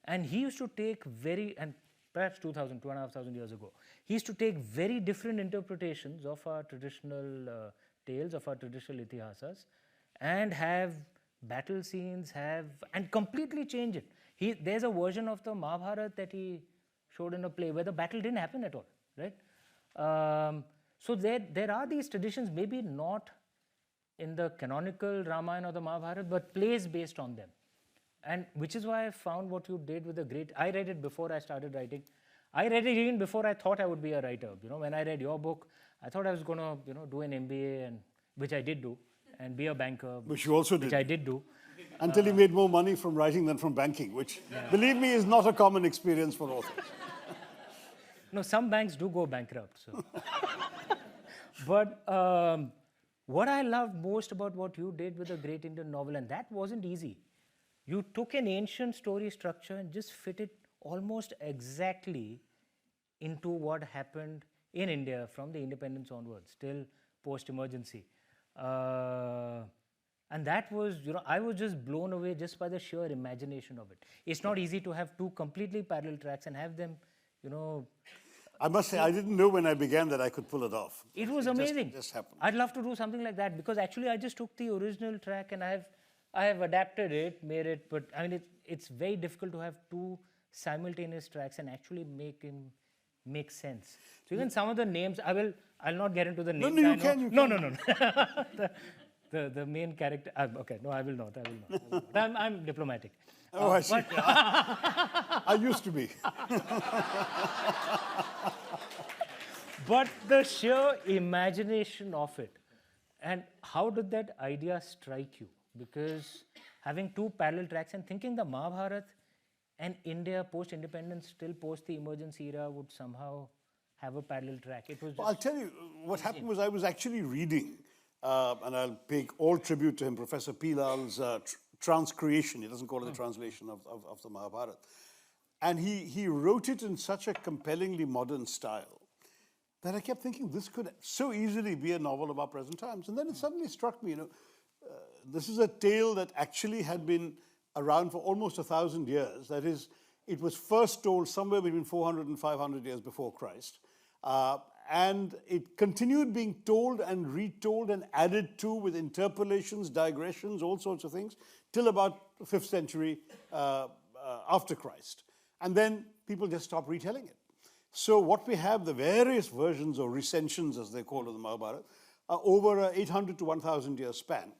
And he used to take and perhaps 2,500 years ago, he used to take very different interpretations of our traditional tales, of our traditional itihasas, and have battle scenes, and completely change it. There's a version of the Mahabharata that he showed in a play where the battle didn't happen at all, right? So there are these traditions, maybe not in the canonical Ramayana or the Mahabharata, but plays based on them. And which is why I found what you did with I read it before I started writing. I read it even before I thought I would be a writer. You know, when I read your book, I thought I was going to, do an MBA, which I did do, and be a banker. Which you also did. Which I did do. Until you made more money from writing than from banking, which, believe me, is not a common experience for authors. No, some banks do go bankrupt. So. But what I loved most about what you did with a great Indian novel, and that wasn't easy, you took an ancient story structure and just fit it almost exactly into what happened in India from the independence onwards, till post-emergency. And that was, I was just blown away just by the sheer imagination of it. It's not easy to have two completely parallel tracks and have them, I must say, I didn't know when I began that I could pull it off. It was amazing. It just happened. I'd love to do something like that, because actually I just took the original track and I have adapted it, made it, but I mean, it's very difficult to have two simultaneous tracks and actually make sense. So even some of the names, I'll not get into the names. No, you can. No. The main character, okay, no, I will not. I'm diplomatic. Oh, I see. I used to be. But the sheer imagination of it, and how did that idea strike you? Because having two parallel tracks and thinking the Mahabharata and India post-independence, still post the emergency era, would somehow have a parallel track. It was just I'll tell you, what happened was I was actually reading, and I'll pay all tribute to him, Professor Pilal's transcreation. He doesn't call it the translation of the Mahabharata. And he wrote it in such a compellingly modern style that I kept thinking this could so easily be a novel of our present times. And then it suddenly struck me, this is a tale that actually had been around for almost 1,000 years. That is, it was first told somewhere between 400 and 500 years before Christ. And it continued being told and retold and added to with interpolations, digressions, all sorts of things, till about the 5th century after Christ. And then people just stopped retelling it. So what we have, the various versions or recensions, as they call it, the Mahabharata, are over an 800 to 1,000 year span.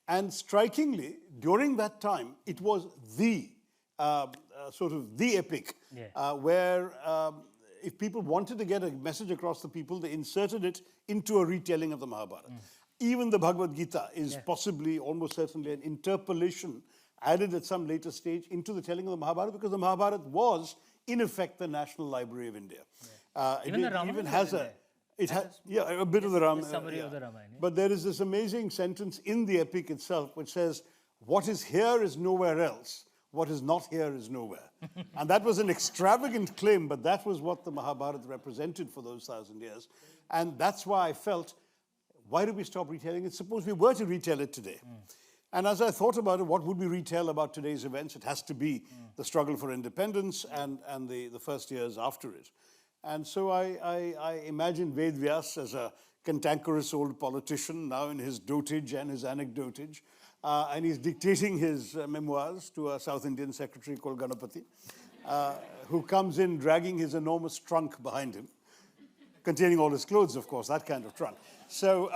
And strikingly, during that time, it was the sort of the epic, where if people wanted to get a message across to people, they inserted it into a retelling of the Mahabharata. Even the Bhagavad Gita is possibly, almost certainly, an interpolation added at some later stage into the telling of the Mahabharata, because the Mahabharata was, in effect, the National Library of India. Even the Ramayana even has a... It has, a bit of the Ramayana. Summary of the Ramayana. But there is this amazing sentence in the epic itself which says, what is here is nowhere else. What is not here is nowhere. And that was an extravagant claim, but that was what the Mahabharata represented for those 1,000 years. And that's why I felt, why do we stop retelling it? Suppose we were to retell it today. And as I thought about it, what would we retell about today's events? It has to be the struggle for independence and the first years after it. And so I imagined Ved Vyas as a cantankerous old politician, now in his dotage and his anecdotage. And he's dictating his memoirs to a South Indian secretary called Ganapati, who comes in dragging his enormous trunk behind him, containing all his clothes, of course, that kind of trunk. So,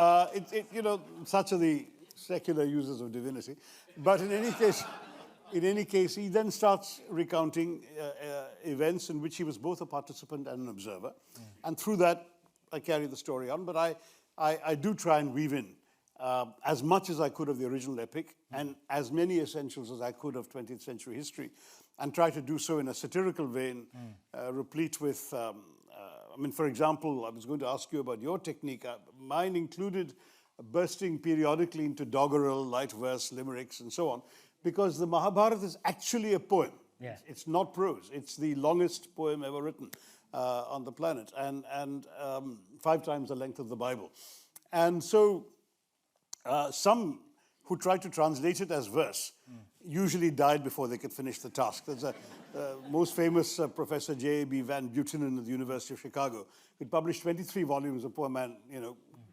such are the secular uses of divinity. But in any case, he then starts recounting events in which he was both a participant and an observer. And through that, I carry the story on. But I do try and weave in as much as I could of the original epic and as many essentials as I could of 20th century history, and try to do so in a satirical vein, replete with, for example, I was going to ask you about your technique. Mine included bursting periodically into doggerel, light verse, limericks, and so on, because the Mahabharata is actually a poem. It's not prose. It's the longest poem ever written on the planet, and 5 times the length of the Bible. And so some who tried to translate it as verse usually died before they could finish the task. There's a most famous Professor J.A.B. Van Buchanan at the University of Chicago. He published 23 volumes. The poor man,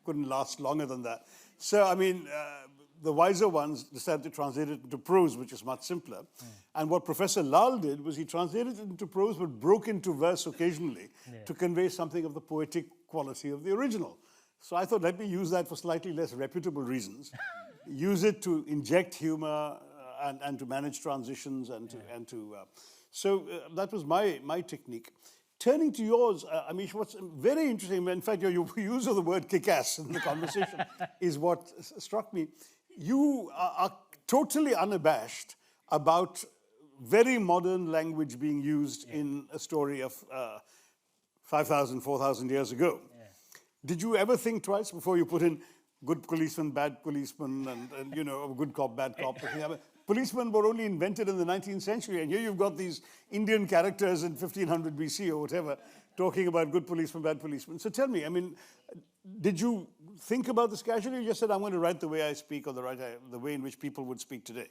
couldn't last longer than that. So, the wiser ones decided to translate it into prose, which is much simpler. And what Professor Lal did was he translated it into prose, but broke into verse occasionally to convey something of the poetic quality of the original. So I thought, let me use that for slightly less reputable reasons. Use it to inject humor and to manage transitions so that was my technique. Turning to yours, Amish, what's very interesting, in fact, your use of the word kick-ass in the conversation is what struck me. You are totally unabashed about very modern language being used in a story of 5,000, 4,000 years ago. Did you ever think twice before you put in good policeman, bad policeman, and good cop, bad cop? Policemen were only invented in the 19th century, and here you've got these Indian characters in 1500 BC or whatever talking about good policeman, bad policeman. So tell me, did you think about this casually? You just said, I'm going to write the way I speak, or the way in which people would speak today?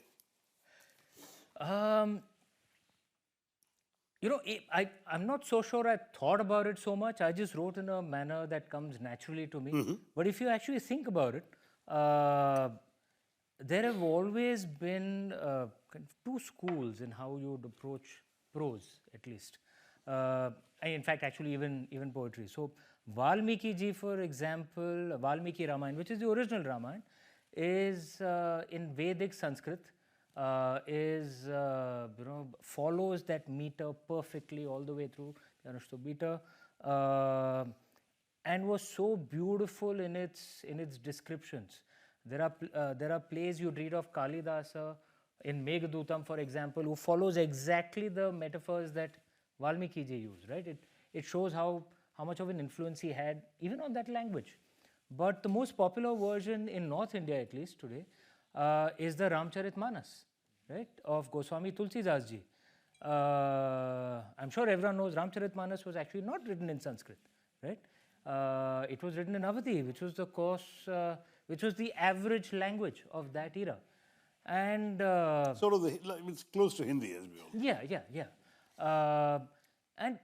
I'm not so sure I thought about it so much. I just wrote in a manner that comes naturally to me. But if you actually think about it, there have always been 2 schools in how you would approach prose, at least. In fact, actually, even poetry. So, Valmiki ji, for example, Valmiki Ramayana, which is the original Ramayana, is in Vedic Sanskrit, follows that meter perfectly all the way through the Anushtup meter, and was so beautiful in its descriptions. There are plays you'd read of Kalidasa in Meghadutam, for example, who follows exactly the metaphors that Valmiki ji used, right? It shows how much of an influence he had even on that language. But the most popular version in North India, at least today, is the Ramcharitmanas, right, of Goswami Tulsidas ji. I'm sure everyone knows Ramcharitmanas was actually not written in Sanskrit, right? It was written in Awadhi, which was the average language of that era. And sort of it's close to Hindi as well. Yeah. And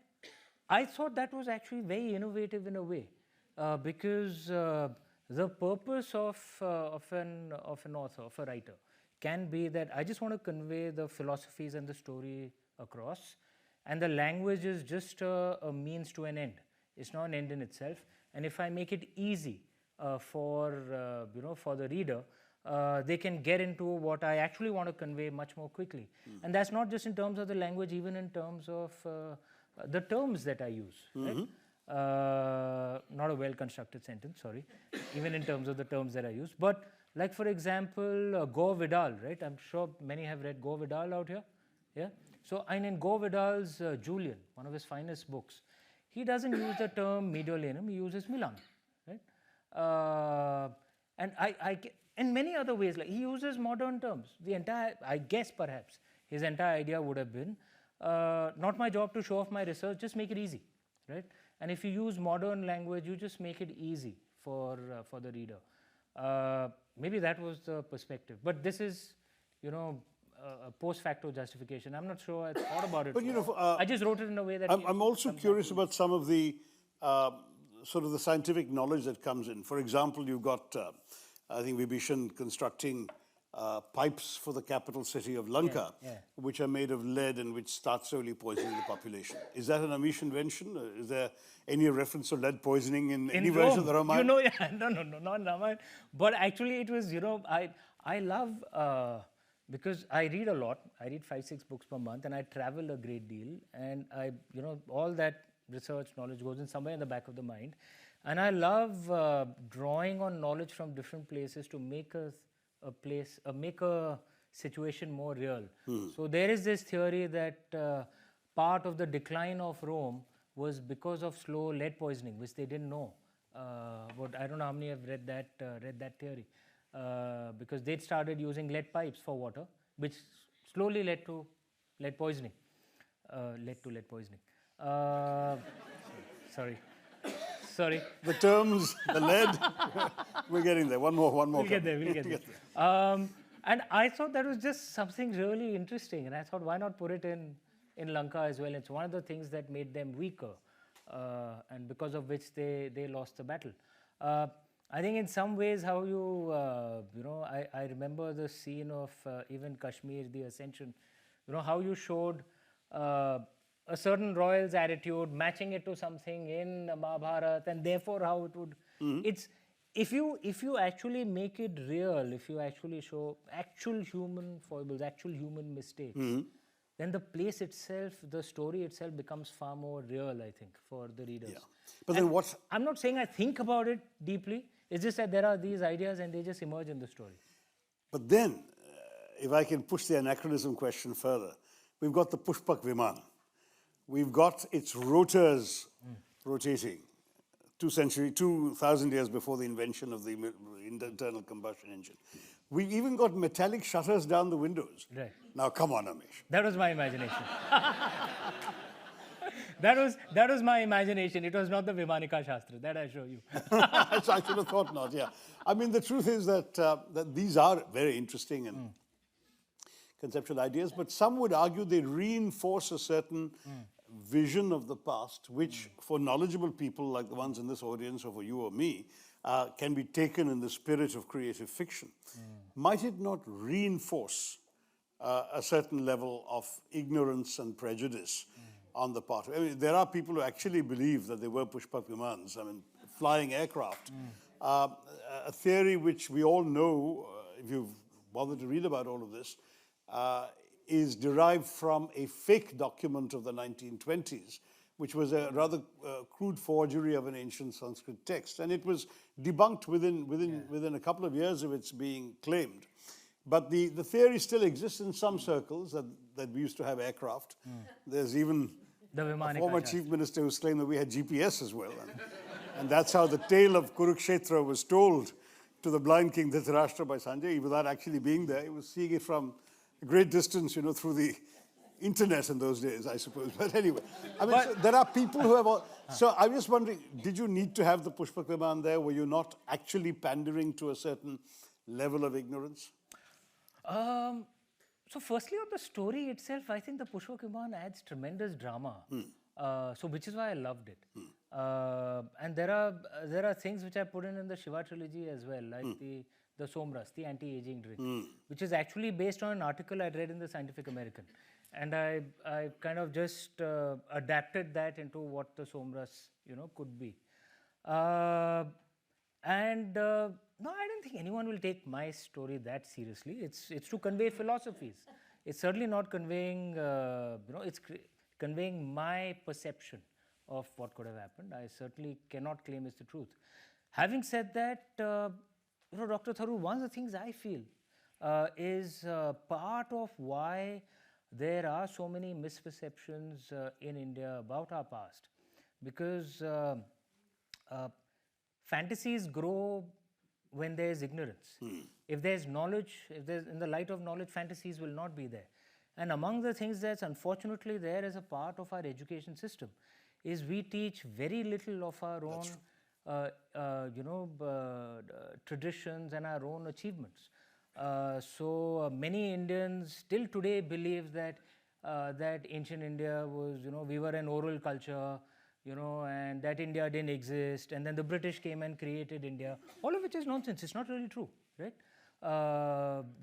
I thought that was actually very innovative in a way, because the purpose of an author, of a writer, can be that I just want to convey the philosophies and the story across, and the language is just a means to an end. It's not an end in itself. And if I make it easy for the reader, they can get into what I actually want to convey much more quickly. And that's not just in terms of the language, even in terms of the terms that I use. Right? Not a well-constructed sentence, sorry. Even in terms of the terms that I use. But like, for example, Gore Vidal, right? I'm sure many have read Gore Vidal out here. Yeah. So, and in Gore Vidal's Julian, one of his finest books, he doesn't use the term Mediolanum, he uses Milan, right? And in many other ways, like he uses modern terms. The entire, I guess perhaps, his entire idea would have been, not my job to show off my research, just make it easy, right? And if you use modern language, you just make it easy for the reader. Maybe that was the perspective. But this is, a post facto justification. I'm not sure I thought about it. But I just wrote it in a way that... I'm also curious about some of the sort of the scientific knowledge that comes in. For example, you've got, I think, Vibhishan constructing pipes for the capital city of Lanka, which are made of lead and which start slowly poisoning the population. Is that an Amish invention? Is there any reference to lead poisoning in any version of the Ramayana? No, not Ramayana. But actually it was, I love, because I read a lot. I read 5-6 books per month, and I travel a great deal. And I, all that research knowledge goes in somewhere in the back of the mind. And I love drawing on knowledge from different places to make make a situation more real. So there is this theory that part of the decline of Rome was because of slow lead poisoning, which they didn't know. But I don't know how many have read that theory. Because they started using lead pipes for water, which slowly led to lead poisoning. Sorry. The terms, the lead, we're getting there. One more. We'll get there. And I thought that was just something really interesting. And I thought, why not put it in Lanka as well? It's one of the things that made them weaker, and because of which they lost the battle. I think in some ways how you, I remember the scene of even Kashmir, the ascension, how you showed a certain royal's attitude, matching it to something in Mahabharata, and therefore how it would, it's, if you actually make it real, if you actually show actual human foibles, actual human mistakes, then the place itself, the story itself becomes far more real, I think, for the readers. Yeah. But then what? I'm not saying I think about it deeply. It's just that there are these ideas and they just emerge in the story. But then, if I can push the anachronism question further, we've got the Pushpak Viman. We've got its rotors rotating 2,000 years before the invention of the internal combustion engine. We've even got metallic shutters down the windows. Right. Now, come on, Amish. That was my imagination. That was my imagination. It was not the Vimanika Shastra, that I show you. I should have thought not, yeah. I mean, the truth is that, that these are very interesting and conceptual ideas, but some would argue they reinforce a certain vision of the past, which for knowledgeable people like the ones in this audience or for you or me, can be taken in the spirit of creative fiction. Might it not reinforce a certain level of ignorance and prejudice on the part of, I mean, there are people who actually believe that they were Pushpak Vimans, I mean, flying aircraft. A theory which we all know, if you've bothered to read about all of this, is derived from a fake document of the 1920s, which was a rather crude forgery of an ancient Sanskrit text. And it was debunked within a couple of years of its being claimed. But the theory still exists in some circles that we used to have aircraft. There's even a former chief minister who's claimed that we had GPS as well. And that's how the tale of Kurukshetra was told to the blind king Dhritarashtra by Sanjay, without actually being there. He was seeing it from a great distance, through the internet in those days, I suppose. But anyway, I mean, so there are people who have all... So I'm just wondering, did you need to have the Pushpak Viman there? Were you not actually pandering to a certain level of ignorance? So firstly, on the story itself, I think the Pushpak Viman adds tremendous drama. So which is why I loved it. And there are things which I put in the Shiva trilogy as well, like the Somras, the anti-aging drink, which is actually based on an article I read in the Scientific American. And I kind of just adapted that into what the Somras, could be. No, I don't think anyone will take my story that seriously. It's to convey philosophies. It's certainly not conveying, it's conveying my perception of what could have happened. I certainly cannot claim it's the truth. Having said that, Dr. Tharoor, one of the things I feel is part of why there are so many misperceptions in India about our past, because fantasies grow when there is ignorance. If there's knowledge, in the light of knowledge, fantasies will not be there. And among the things that's unfortunately there as a part of our education system is we teach very little of our own, traditions and our own achievements. So many Indians still today believe that that ancient India was, we were an oral culture, and that India didn't exist, and then the British came and created India, all of which is nonsense. It's not really true, right?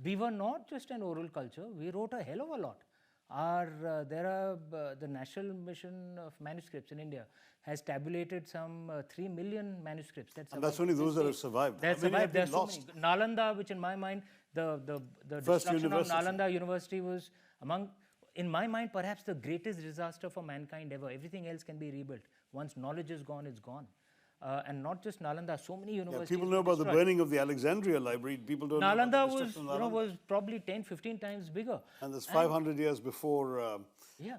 We were not just an oral culture, we wrote a hell of a lot. There are the National Mission of Manuscripts in India has tabulated some 3 million manuscripts. And that's only those that have survived. That survived. There are so many. Nalanda, which in my mind, the destruction of Nalanda University was among, in my mind, perhaps the greatest disaster for mankind ever. Everything else can be rebuilt. Once knowledge is gone, it's gone. And not just Nalanda, so many universities. Yeah, people know about the burning of the Alexandria Library. People don't know Nalanda about the destruction of Nalanda. was probably 10, 15 times bigger. And that's 500 years before,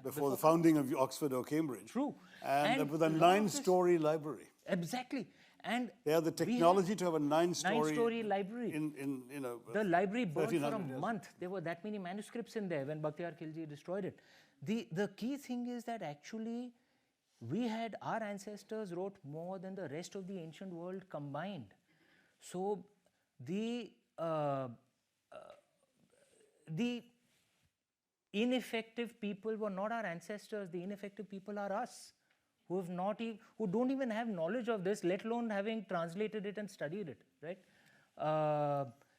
before the founding of Oxford or Cambridge. True. And with a 9-story library. Exactly. And they have the technology to have a 9-story library. The library burned for a month. There were that many manuscripts in there when Bakhtiyar Khilji destroyed it. The key thing is that actually our ancestors wrote more than the rest of the ancient world combined. So the ineffective people were not our ancestors. The ineffective people are us, who don't even have knowledge of this, let alone having translated it and studied it, right?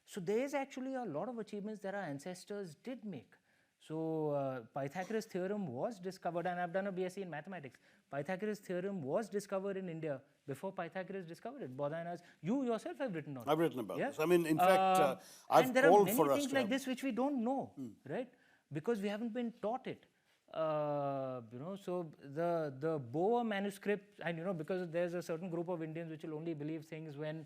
So there is actually a lot of achievements that our ancestors did make. So Pythagoras' theorem was discovered, and I've done a BSc in mathematics. Pythagoras' theorem was discovered in India before Pythagoras discovered it. Bodhayanas, you yourself have written on it. I've written about this. I mean, in fact, I've called for us to and there are many things like this which we don't know, right? Because we haven't been taught it. So the Boer manuscript, and because there's a certain group of Indians which will only believe things when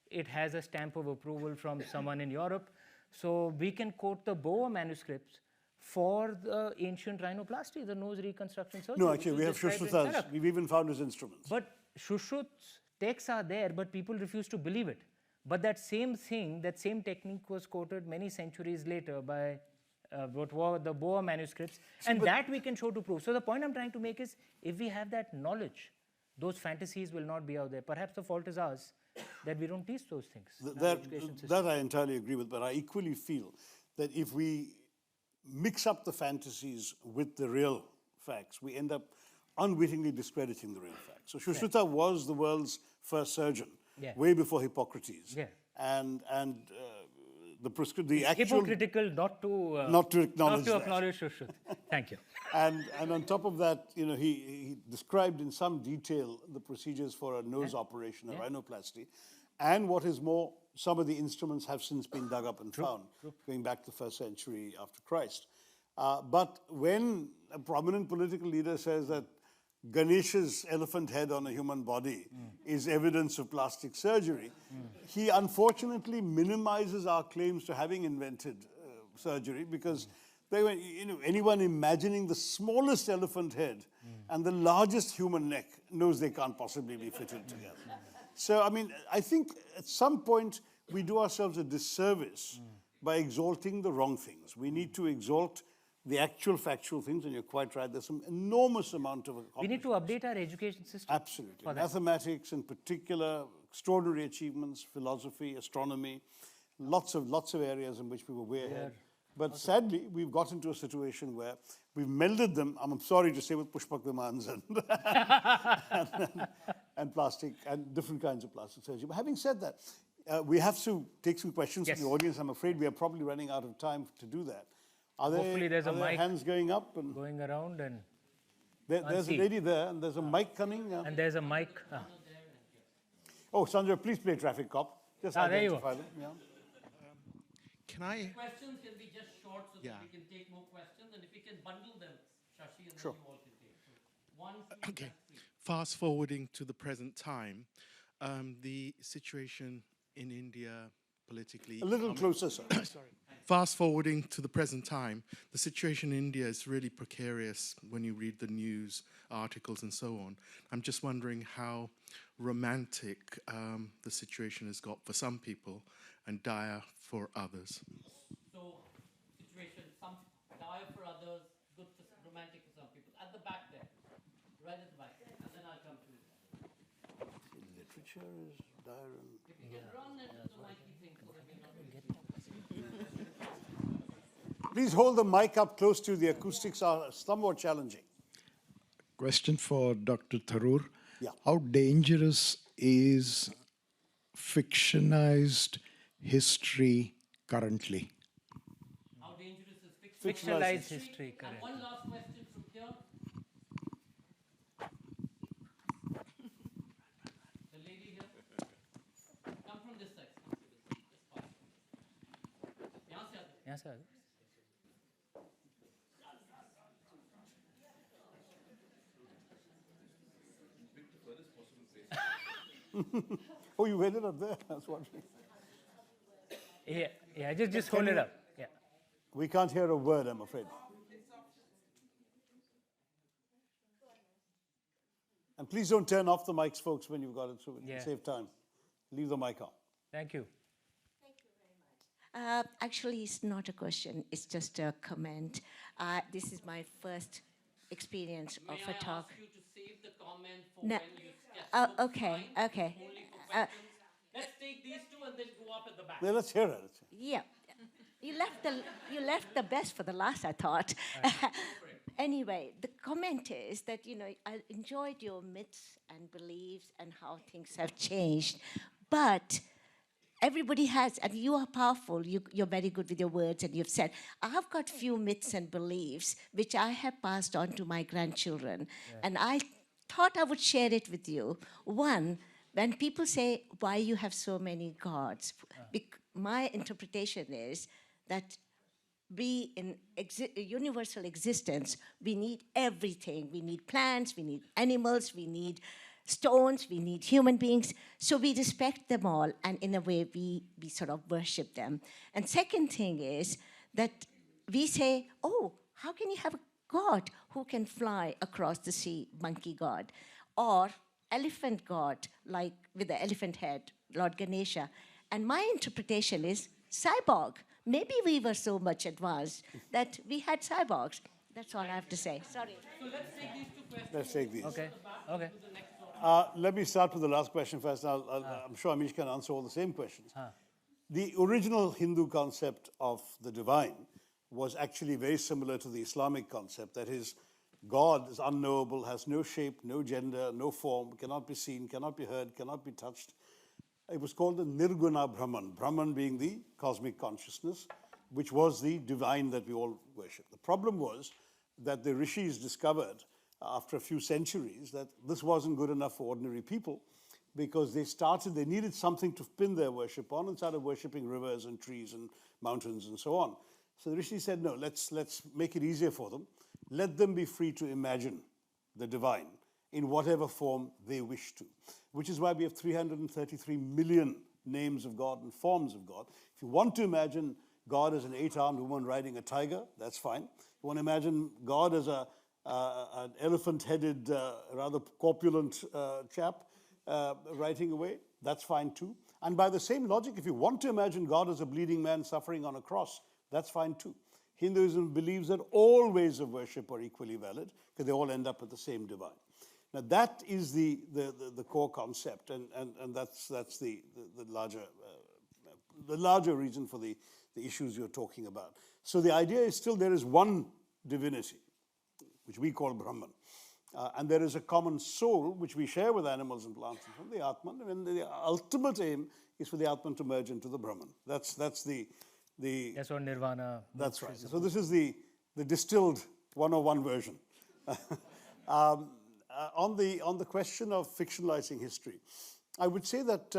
it has a stamp of approval from someone in Europe. So we can quote the Boer manuscripts for the ancient rhinoplasty, the nose reconstruction surgery. No, actually, we have Shushrutas. We've even found his instruments. But Shushruts texts are there, but people refuse to believe it. But that same thing, that same technique was quoted many centuries later by what were the Boer manuscripts, and that we can show to prove. So the point I'm trying to make is, if we have that knowledge, those fantasies will not be out there. Perhaps the fault is ours, that we don't teach those things. That I entirely agree with, but I equally feel that if we mix up the fantasies with the real facts, we end up unwittingly discrediting the real facts. So Shushruta was the world's first surgeon, way before Hippocrates. And the actual... hypocritical not to acknowledge Shushruta. Thank you. And on top of that, he described in some detail the procedures for a nose operation, a rhinoplasty, and what is more, some of the instruments have since been dug up and found, going back to the 1st century after Christ. But when a prominent political leader says that Ganesha's elephant head on a human body is evidence of plastic surgery, he unfortunately minimizes our claims to having invented surgery, because anyone imagining the smallest elephant head and the largest human neck knows they can't possibly be fitted together. So, I mean, I think at some point we do ourselves a disservice by exalting the wrong things. We need to exalt the actual factual things, and you're quite right, there's some enormous amount of accomplishments. We need to update our education system. Absolutely. Mathematics in particular, extraordinary achievements, philosophy, astronomy, lots of areas in which we were way ahead. But sadly, we've got into a situation where we've melded them, I'm sorry to say, with Pushpak Vimans and plastic and different kinds of plastic surgery. But having said that, we have to take some questions from the audience. I'm afraid we are probably running out of time to do that. Hopefully there's a mic hands going up? And going around and... There's a lady there, and there's a mic coming. And there's a mic. Oh, Sanjoy, please play traffic cop. Just identify them. Yeah. Can I? Questions can be just short so that we can take more questions, and if we can bundle them, Shashi, and then you all can take. So one. Okay. Fast forwarding to the present time, the situation in India politically. A little closer, sir. Sorry. Fast forwarding to the present time, the situation in India is really precarious when you read the news articles and so on. I'm just wondering how romantic the situation has got for some people and dire for others. So, situation, some dire for others, good for romantic for some people. At the back there, right at the back, and then I'll come to you. Literature is dire and... If you can run into the mighty thing so that we not get. Please hold the mic up close to you. The acoustics are somewhat challenging. Question for Dr. Tharoor. Yeah. How dangerous is fictionized history currently? How dangerous is fictionalized history? Correct. And one last question from here. The lady here. Come from this side. Come from this side. Yahan se aate. Yahan se aate. Oh, you held it up there? I was wondering. Yeah, just hold it up. Yeah. We can't hear a word, I'm afraid. And please don't turn off the mics, folks, when you've got it, so we can save time. Leave the mic on. Thank you. Thank you very much. Actually, it's not a question. It's just a comment. This is my first experience of a talk. May I ask you to save the comment for No. when you get Okay. Only for questions. Let's take these two and then go up at the back. Yeah, let's hear it. Yeah. You left the best for the last, I thought. Anyway, the comment is that, I enjoyed your myths and beliefs and how things have changed. But everybody has, and you are powerful, you're very good with your words, and you've said, I've got few myths and beliefs which I have passed on to my grandchildren. Yeah. And I thought I would share it with you. One, when people say, why you have so many gods, my interpretation is that we in universal existence, we need everything. We need plants, we need animals, we need stones, we need human beings. So we respect them all, and in a way, we sort of worship them. And second thing is that we say, oh, how can you have a god who can fly across the sea, monkey god? Or elephant god, like with the elephant head, Lord Ganesha. And my interpretation is cyborg. Maybe we were so much advanced that we had cyborgs. That's all I have to say. Sorry. So let's take these two questions. Let's take these. Okay. Let me start with the last question first. I'm sure Amish can answer all the same questions. The original Hindu concept of the divine was actually very similar to the Islamic concept. That is, God is unknowable, has no shape, no gender, no form, cannot be seen, cannot be heard, cannot be touched. It was called the Nirguna Brahman, Brahman being the cosmic consciousness, which was the divine that we all worship. The problem was that the rishis discovered after a few centuries that this wasn't good enough for ordinary people, because they needed something to pin their worship on, and started worshipping rivers and trees and mountains and so on. So the rishis said, no, let's make it easier for them. Let them be free to imagine the divine in whatever form they wish to, which is why we have 333 million names of God and forms of God. If you want to imagine God as an 8-armed woman riding a tiger, that's fine. If you want to imagine God as an elephant-headed, rather corpulent chap writing away, that's fine too. And by the same logic, if you want to imagine God as a bleeding man suffering on a cross, that's fine too. Hinduism believes that all ways of worship are equally valid, because they all end up at the same divine. Now that is the core concept, and that's the larger reason for the issues you're talking about. So the idea is still there is one divinity, which we call Brahman. And there is a common soul, which we share with animals and plants, and the Atman. And the ultimate aim is for the Atman to merge into the Brahman. That's what Nirvana. That's right. So this is the distilled 101 version. On the question of fictionalizing history, I would say that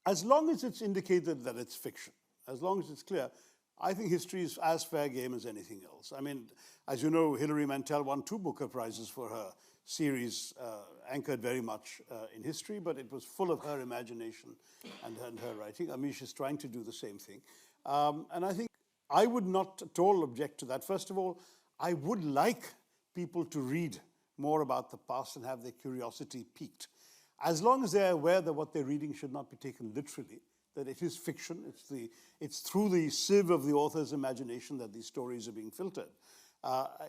as long as it's indicated that it's fiction, as long as it's clear, I think history is as fair game as anything else. I mean, as you know, Hilary Mantel won 2 Booker Prizes for her series, anchored very much in history, but it was full of her imagination and her writing. Amish is trying to do the same thing. And I think I would not at all object to that. First of all, I would like people to read more about the past and have their curiosity piqued. As long as they're aware that what they're reading should not be taken literally, that it is fiction, it's through the sieve of the author's imagination that these stories are being filtered.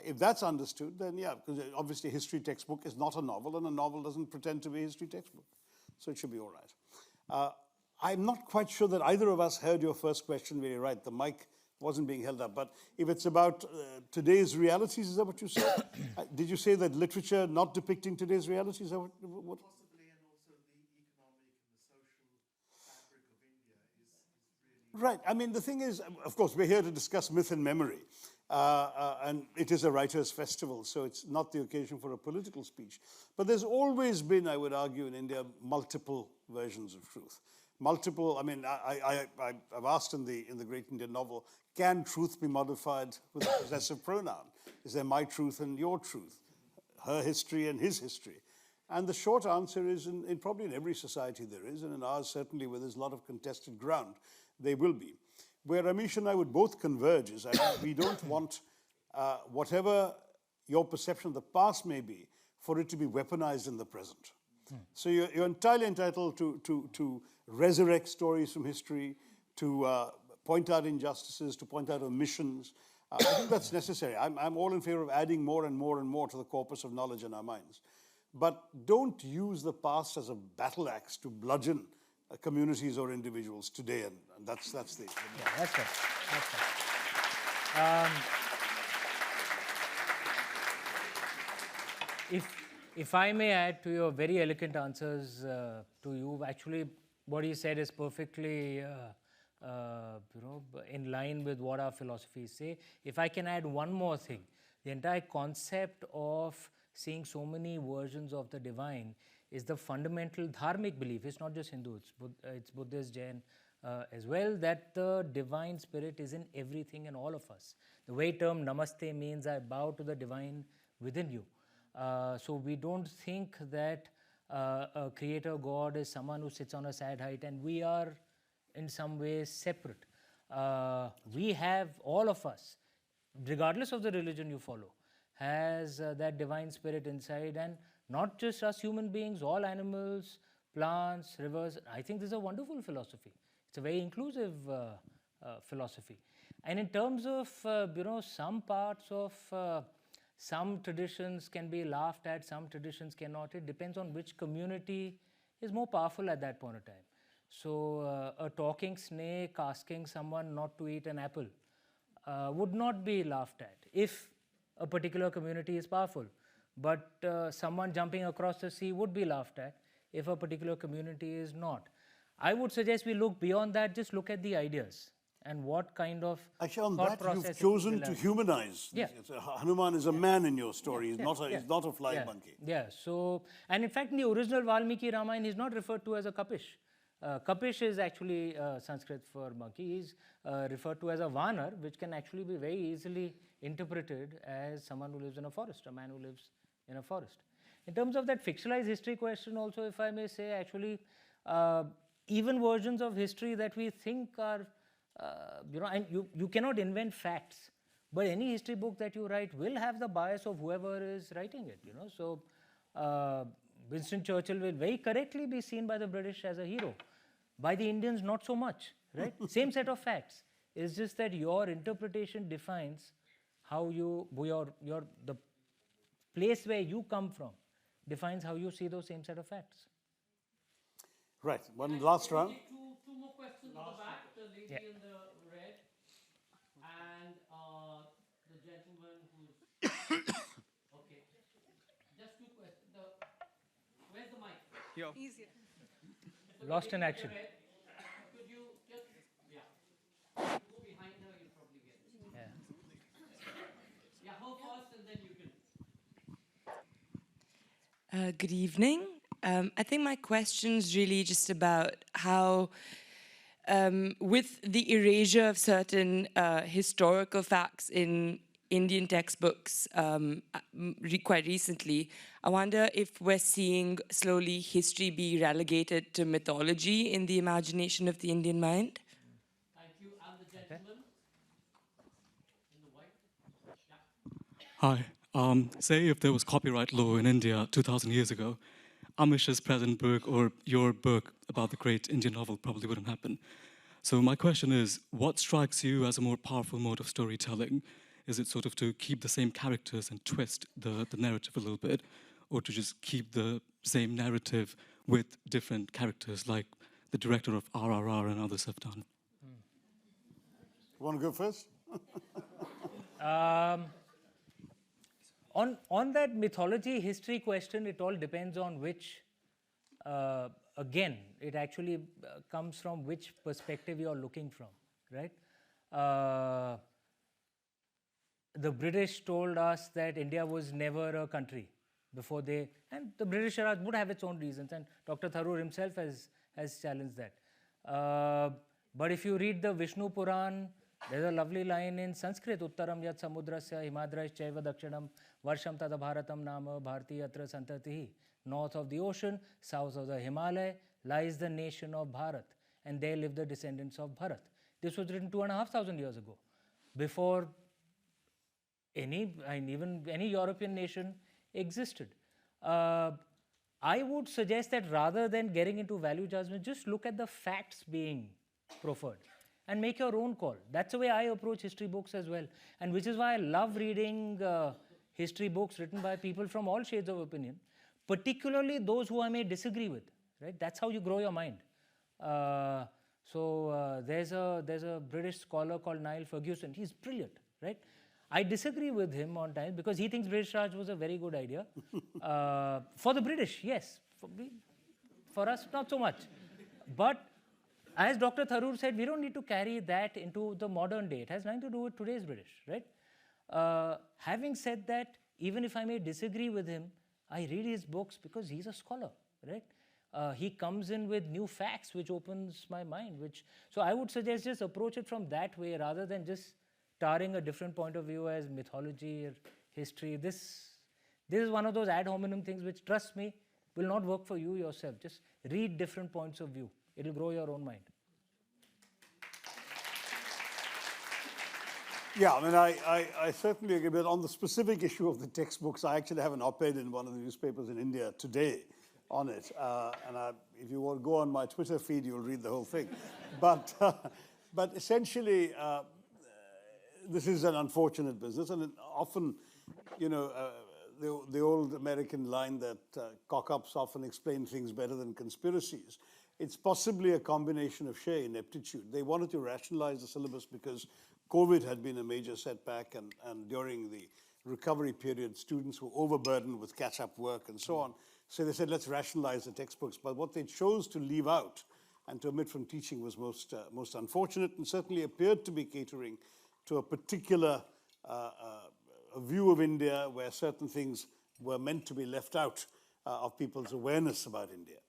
If that's understood, then yeah, because obviously a history textbook is not a novel, and a novel doesn't pretend to be a history textbook. So it should be all right. I'm not quite sure that either of us heard your first question very right. The mic wasn't being held up. But if it's about today's realities, is that what you said? Did you say that literature not depicting today's realities? Is that what? Possibly, and also the economic and the social fabric of India is really... Right. I mean, the thing is, of course, we're here to discuss myth and memory. And it is a writer's festival, so it's not the occasion for a political speech. But there's always been, I would argue, in India, multiple versions of truth. Multiple, I mean, I've asked in the great Indian novel, can truth be modified with a possessive pronoun? Is there my truth and your truth? Her history and his history? And the short answer is, probably in every society there is, and in ours certainly where there's a lot of contested ground, they will be. Where Amish and I would both converge is that we don't want whatever your perception of the past may be, for it to be weaponized in the present. So you're entirely entitled to resurrect stories from history, to point out injustices, to point out omissions. I think that's necessary. I'm all in favor of adding more and more and more to the corpus of knowledge in our minds. But don't use the past as a battle axe to bludgeon communities or individuals today, and that's the... Yeah, that's right. That's right. If I may add to your very elegant answers to you, actually what you said is perfectly in line with what our philosophies say. If I can add one more thing, the entire concept of seeing so many versions of the divine is the fundamental dharmic belief. It's not just Hindu, it's Buddhist, Jain as well, that the divine spirit is in everything and all of us. The way term namaste means I bow to the divine within you. So we don't think that a creator God is someone who sits on a sad height and we are in some ways separate. We have, all of us, regardless of the religion you follow, has that divine spirit inside, and not just us human beings, all animals, plants, rivers. I think this is a wonderful philosophy. It's a very inclusive philosophy. And in terms of, some parts of some traditions can be laughed at, some traditions cannot. It depends on which community is more powerful at that point of time. So a talking snake asking someone not to eat an apple would not be laughed at if a particular community is powerful. But someone jumping across the sea would be laughed at if a particular community is not. I would suggest we look beyond that, just look at the ideas and what kind of thought process you've chosen to humanize. Yeah. Hanuman is a man in your story. He's not a flying monkey. Yeah. So, and in fact, in the original Valmiki Ramayana, he's not referred to as a Kapish. Kapish is actually Sanskrit for monkey. He's referred to as a Vanar, which can actually be very easily interpreted as someone who lives in a forest, a man who lives in a forest. In terms of that fictionalized history question also, if I may say, actually, even versions of history that we think are, and you cannot invent facts, but any history book that you write will have the bias of whoever is writing it, So Winston Churchill will very correctly be seen by the British as a hero. By the Indians, not so much, right? Same set of facts. It's just that your interpretation defines how the place where you come from defines how you see those same set of facts. Right. One last round. Two more questions at the back. The lady in the red. Easier. Lost in action. Could you just, yeah, go behind her, you'll probably get it. Yeah. Yeah, her first and then you can. Good evening. I think my question's really just about how, with the erasure of certain historical facts in Indian textbooks quite recently, I wonder if we're seeing slowly history be relegated to mythology in the imagination of the Indian mind. Thank you. And the gentleman in the white. Yeah. Hi. Say if there was copyright law in India 2,000 years ago, Amish's present book or your book about the great Indian novel probably wouldn't happen. So my question is, what strikes you as a more powerful mode of storytelling? Is it sort of to keep the same characters and twist the narrative a little bit, or to just keep the same narrative with different characters like the director of RRR and others have done? You want to go first? On that mythology history question, it all depends on which, again, it actually comes from which perspective you're looking from, right? The British told us that India was never a country before they, and the British would have its own reasons, and Dr. Tharoor himself has challenged that. But if you read the Vishnu Puran, there's a lovely line in Sanskrit, Uttaram yat samudrasya himadrash chaiva dakshinam varsham tada bharatam nama bharti atra santatihi. North of the ocean, south of the Himalaya, lies the nation of Bharat, and there live the descendants of Bharat. This was written 2,500 years ago, before even any European nation existed. I would suggest that rather than getting into value judgment, just look at the facts being proffered and make your own call. That's the way I approach history books as well, and which is why I love reading history books written by people from all shades of opinion, particularly those who I may disagree with. Right? That's how you grow your mind. There's a British scholar called Niall Ferguson. He's brilliant, right? I disagree with him on times because he thinks British Raj was a very good idea. For the British, yes. For us, not so much. But as Dr. Tharoor said, we don't need to carry that into the modern day. It has nothing to do with today's British, right? Having said that, even if I may disagree with him, I read his books because he's a scholar, right? He comes in with new facts, which opens my mind. So I would suggest just approach it from that way rather than just tarring a different point of view as mythology or history. This is one of those ad hominem things which, trust me, will not work for you yourself. Just read different points of view. It'll grow your own mind. Yeah, I mean, I certainly agree. But on the specific issue of the textbooks, I actually have an op-ed in one of the newspapers in India today on it. If you want to go on my Twitter feed, you'll read the whole thing. But essentially, this is an unfortunate business, and often, you know, the old American line that cock-ups often explain things better than conspiracies. It's possibly a combination of sheer ineptitude. They wanted to rationalize the syllabus because COVID had been a major setback, and during the recovery period, students were overburdened with catch-up work and so on. So they said, let's rationalize the textbooks. But what they chose to leave out and to omit from teaching was most unfortunate, and certainly appeared to be catering to a particular view of India where certain things were meant to be left out of people's awareness about India.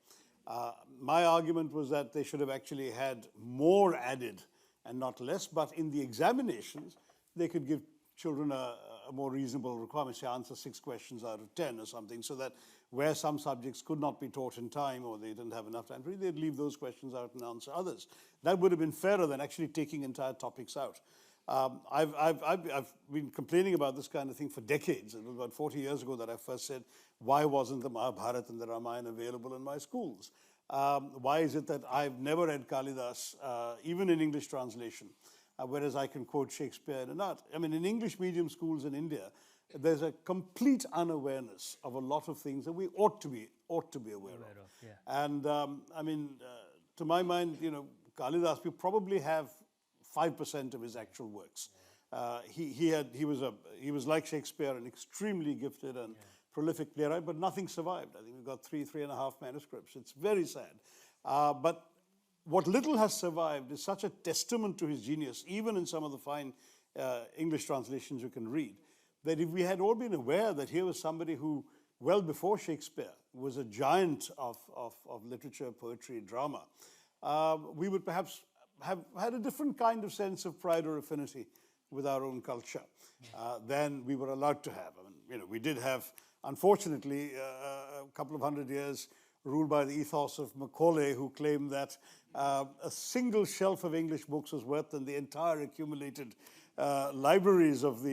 My argument was that they should have actually had more added and not less, but in the examinations, they could give children a more reasonable requirement, say answer 6 questions out of 10 or something, so that where some subjects could not be taught in time or they didn't have enough time, they'd leave those questions out and answer others. That would have been fairer than actually taking entire topics out. I've been complaining about this kind of thing for decades. It was about 40 years ago that I first said, why wasn't the Mahabharata and the Ramayana available in my schools? Why is it that I've never read Kalidas, even in English translation, whereas I can quote Shakespeare in art? I mean, in English medium schools in India, there's a complete unawareness of a lot of things that we ought to be aware of. Yeah. And I mean, to my mind, you know, Kalidas, we probably have 5% of his actual works. He was like Shakespeare, an extremely gifted and prolific playwright, but nothing survived. I think we've got three and a half manuscripts. It's very sad. But what little has survived is such a testament to his genius, even in some of the fine English translations you can read, that if we had all been aware that here was somebody who, well before Shakespeare, was a giant of literature, poetry, drama, we would perhaps have had a different kind of sense of pride or affinity with our own culture than we were allowed to have. I mean, we did have, unfortunately, a couple of 100 years ruled by the ethos of Macaulay, who claimed that a single shelf of English books was worth than the entire accumulated libraries of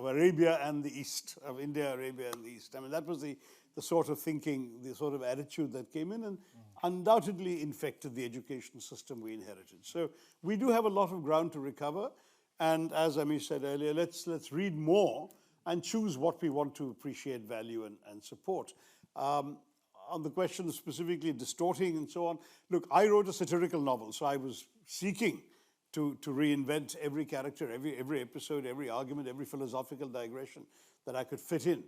Arabia and the East, of India, Arabia, and the East. I mean, that was the sort of thinking, the sort of attitude that came in and undoubtedly infected the education system we inherited. So we do have a lot of ground to recover. And as Amish said earlier, let's read more and choose what we want to appreciate, value, and support. On the question of specifically distorting and so on, look, I wrote a satirical novel, so I was seeking to reinvent every character, every episode, every argument, every philosophical digression that I could fit in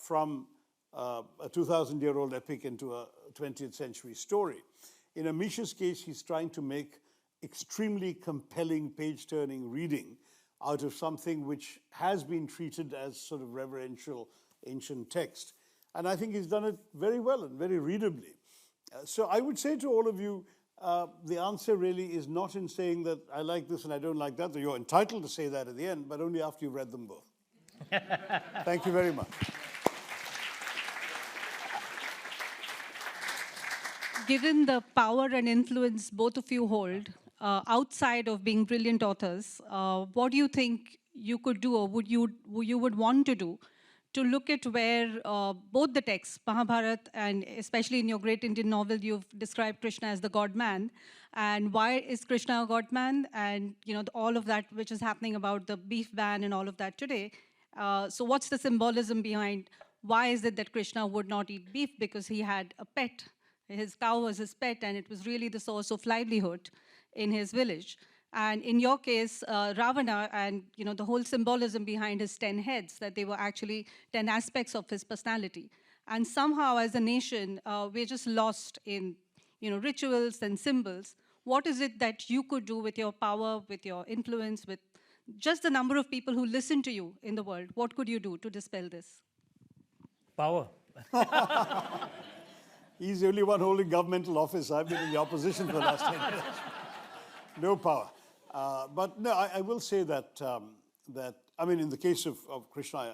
from a 2,000-year-old epic into a 20th century story. In Amish's case, he's trying to make extremely compelling, page-turning reading out of something which has been treated as sort of reverential ancient text. And I think he's done it very well and very readably. So I would say to all of you, the answer really is not in saying that I like this and I don't like that, though you're entitled to say that at the end, but only after you've read them both. Thank you very much. Given the power and influence both of you hold, outside of being brilliant authors, what do you think you could do or you would want to do to look at where both the texts, Mahabharata, and especially in your great Indian novel, you've described Krishna as the God-man. And why is Krishna a God-man? And all of that which is happening about the beef ban and all of that today. So what's the symbolism behind why is it that Krishna would not eat beef? Because he had a pet. His cow was his pet, and it was really the source of livelihood in his village. And in your case, Ravana, and the whole symbolism behind his 10 heads, that they were actually 10 aspects of his personality. And somehow, as a nation, we're just lost in rituals and symbols. What is it that you could do with your power, with your influence, with just the number of people who listen to you in the world? What could you do to dispel this? Power. He's the only one holding governmental office. I've been in the opposition for the last 10 years. No power. But no, I will say that, I mean, in the case of Krishna,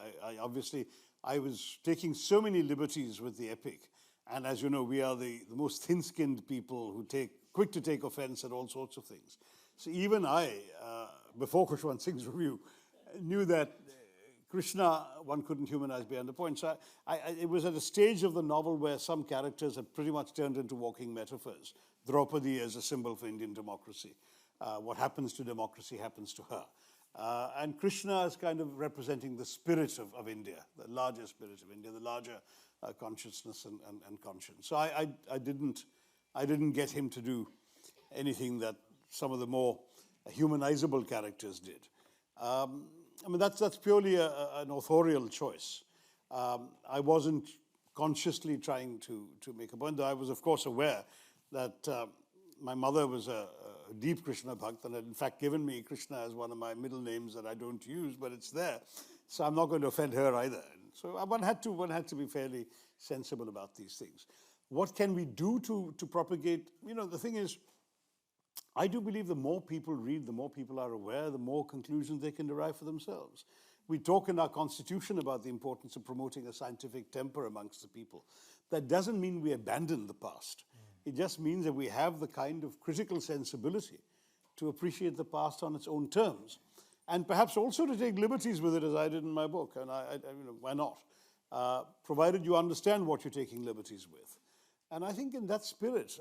I was taking so many liberties with the epic. And as you know, we are the most thin-skinned people who quick to take offense at all sorts of things. So even I, before Khushwant Singh's review, knew that Krishna, one couldn't humanize beyond the point. So it was at a stage of the novel where some characters had pretty much turned into walking metaphors. Draupadi as a symbol for Indian democracy. What happens to democracy happens to her. And Krishna is kind of representing the spirit of India, the larger spirit of India, the larger consciousness and conscience. So I didn't get him to do anything that some of the more humanizable characters did. I mean, that's purely an authorial choice. I wasn't consciously trying to make a point, though I was, of course, aware that my mother was a deep Krishna Bhakt and had, in fact, given me Krishna as one of my middle names that I don't use, but it's there. So I'm not going to offend her either. So one had to be fairly sensible about these things. What can we do to propagate? The thing is, I do believe the more people read, the more people are aware, the more conclusions they can derive for themselves. We talk in our constitution about the importance of promoting a scientific temper amongst the people. That doesn't mean we abandon the past. It just means that we have the kind of critical sensibility to appreciate the past on its own terms, and perhaps also to take liberties with it, as I did in my book. And why not? Provided you understand what you're taking liberties with. And I think in that spirit,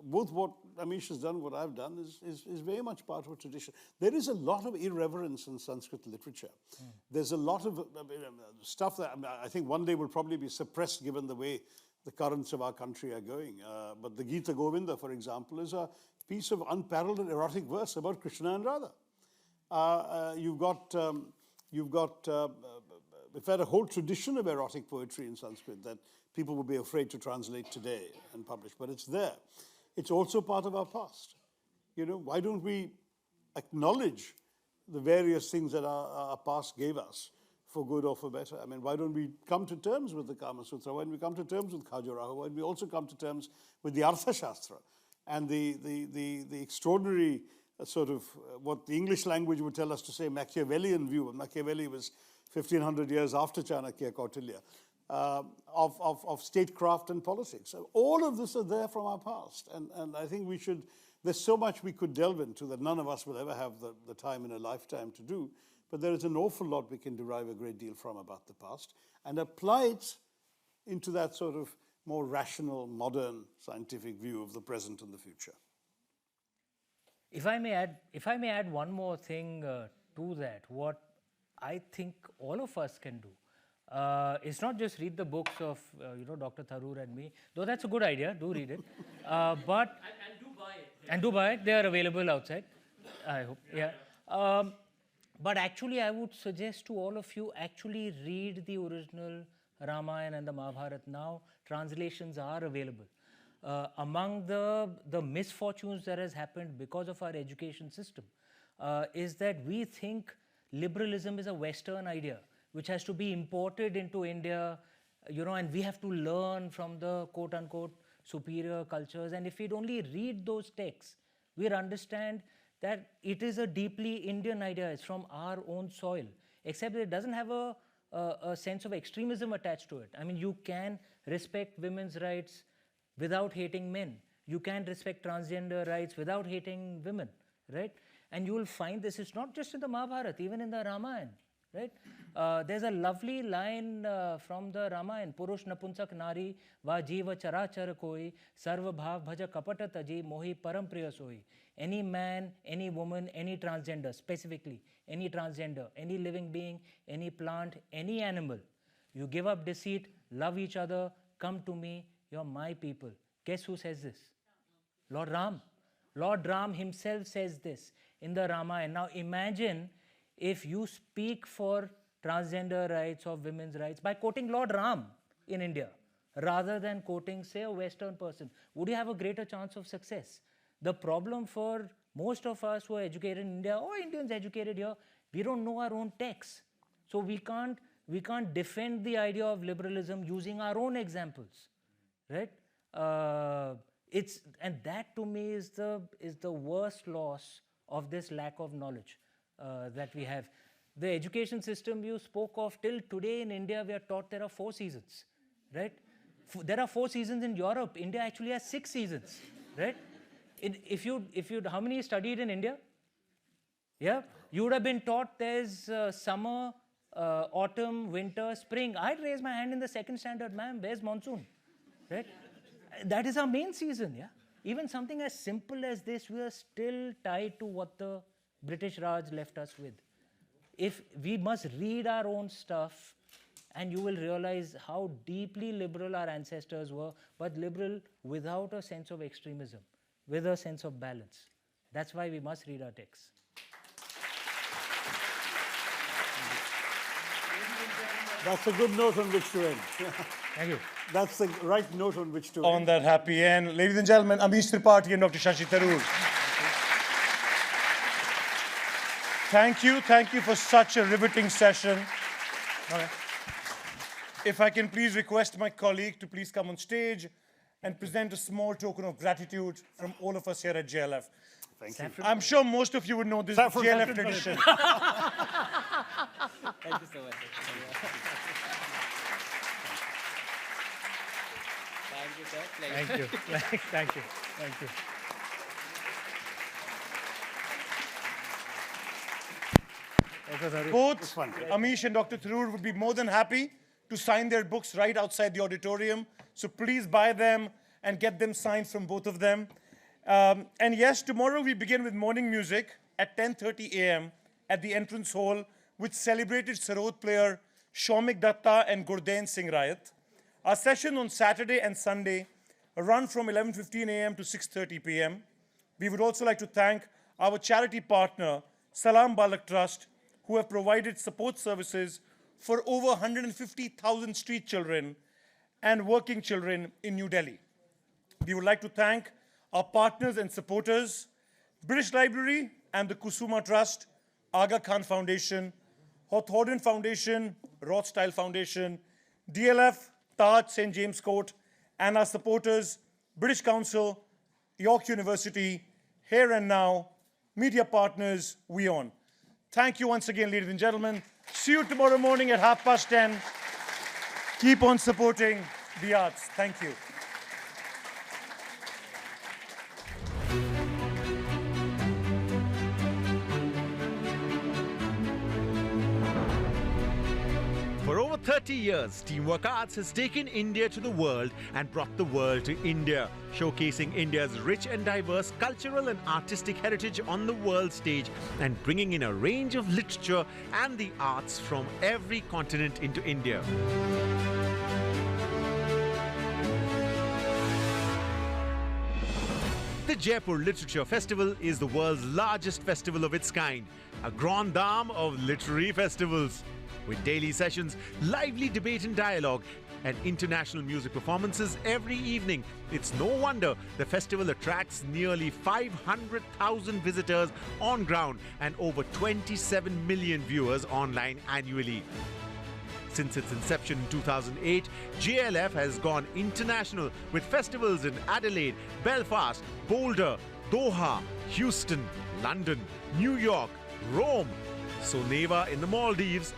both what Amish has done, what I've done, is very much part of a tradition. There is a lot of irreverence in Sanskrit literature. There's a lot of stuff that I think one day will probably be suppressed given the way the currents of our country are going. But the Gita Govinda, for example, is a piece of unparalleled erotic verse about Krishna and Radha. You've got we've had a whole tradition of erotic poetry in Sanskrit that people would be afraid to translate today and publish, but it's there. It's also part of our past. You know, why don't we acknowledge the various things that our past gave us, for good or for better? I mean, why don't we come to terms with the Kama Sutra? Why don't we come to terms with Khajuraho? Why don't we also come to terms with the Artha Shastra and the extraordinary sort of what the English language would tell us to say Machiavellian view? Machiavelli was 1500 years after Chanakya Kautilya, of statecraft and politics. So all of this are there from our past, and I think we should. There's so much we could delve into that none of us will ever have the time in a lifetime to do, but there is an awful lot we can derive a great deal from about the past and apply it into that sort of more rational, modern, scientific view of the present and the future. If I may add one more thing to that, what I think all of us can do, it's not just read the books of Dr. Tharoor and me, though that's a good idea, do read it, but and do buy it. They are available outside, I hope. Yeah. But actually, I would suggest to all of you actually read the original Ramayana and the Mahabharata now. Translations are available. Among the misfortunes that has happened because of our education system is that we think liberalism is a Western idea which has to be imported into India, and we have to learn from the quote-unquote superior cultures. And if we'd only read those texts, we'd understand that it is a deeply Indian idea. It's from our own soil, except that it doesn't have a sense of extremism attached to it. I mean, you can respect women's rights without hating men. You can respect transgender rights without hating women, right? And you will find this is not just in the Mahabharata, even in the Ramayana, right? There's a lovely line from the Ramayana: Purush napunsak nari va jiva charachar koi sarva bhav bhaja kapata taji mohi param priya soi. Any man, any woman, any transgender, specifically any transgender, any living being, any plant, any animal, you give up deceit, love each other, come to me, you're my people. Guess who says this? Lord Ram. Lord Ram himself says this in the Ramayana. Now imagine if you speak for transgender rights or women's rights by quoting Lord Ram in India rather than quoting, say, a Western person. Would you have a greater chance of success? The problem for most of us who are educated in India or Indians educated here, we don't know our own texts. So we can't defend the idea of liberalism using our own examples, right? And that to me is the worst loss of this lack of knowledge that we have. The education system you spoke of, till today in India we are taught there are 4 seasons, right? There are 4 seasons in Europe. India actually has 6 seasons, right? If you how many studied in India? Yeah, you would have been taught there's summer, autumn, winter, spring. I'd raise my hand in the 2nd standard, ma'am, where's monsoon, right? That is our main season, yeah? Even something as simple as this, we are still tied to what the British Raj left us with. If we must read our own stuff, and you will realize how deeply liberal our ancestors were, but liberal without a sense of extremism, with a sense of balance. That's why we must read our texts. That's a good note on which to end. Thank you. That's the right note on which to end. On that happy end, ladies and gentlemen, Amish Tripathi and Dr. Shashi Tharoor. Thank you for such a riveting session. Okay. If I can please request my colleague to please come on stage and present a small token of gratitude from all of us here at JLF. Thank you. I'm sure most of you would know this JLF tradition. Thank you so much. Thank you, sir. Thank you. Thank you. Thank you. Both Amish and Dr. Tharoor would be more than happy to sign their books right outside the auditorium. So please buy them and get them signed from both of them. And yes, tomorrow we begin with morning music at 10:30 a.m. at the entrance hall with celebrated sarod player Shaumik Datta and Gurdain Singh Rayat. Our session on Saturday and Sunday run from 11:15 a.m. to 6:30 p.m. We would also like to thank our charity partner, Salam Balak Trust, who have provided support services for over 150,000 street children and working children in New Delhi. We would like to thank our partners and supporters, British Library and the Kusuma Trust, Aga Khan Foundation, Hawthornden Foundation, Rothschild Foundation, DLF, Taj St. James Court, and our supporters, British Council, York University, Here and Now, media partners, WION. Thank you once again, ladies and gentlemen. See you tomorrow morning at 10:30. Keep on supporting the arts. Thank you. For over 30 years, Teamwork Arts has taken India to the world and brought the world to India, showcasing India's rich and diverse cultural and artistic heritage on the world stage and bringing in a range of literature and the arts from every continent into India. The Jaipur Literature Festival is the world's largest festival of its kind, a grande dame of literary festivals. With daily sessions, lively debate and dialogue, and international music performances every evening, it's no wonder the festival attracts nearly 500,000 visitors on ground and over 27 million viewers online annually. Since its inception in 2008, JLF has gone international with festivals in Adelaide, Belfast, Boulder, Doha, Houston, London, New York, Rome, Soneva in the Maldives,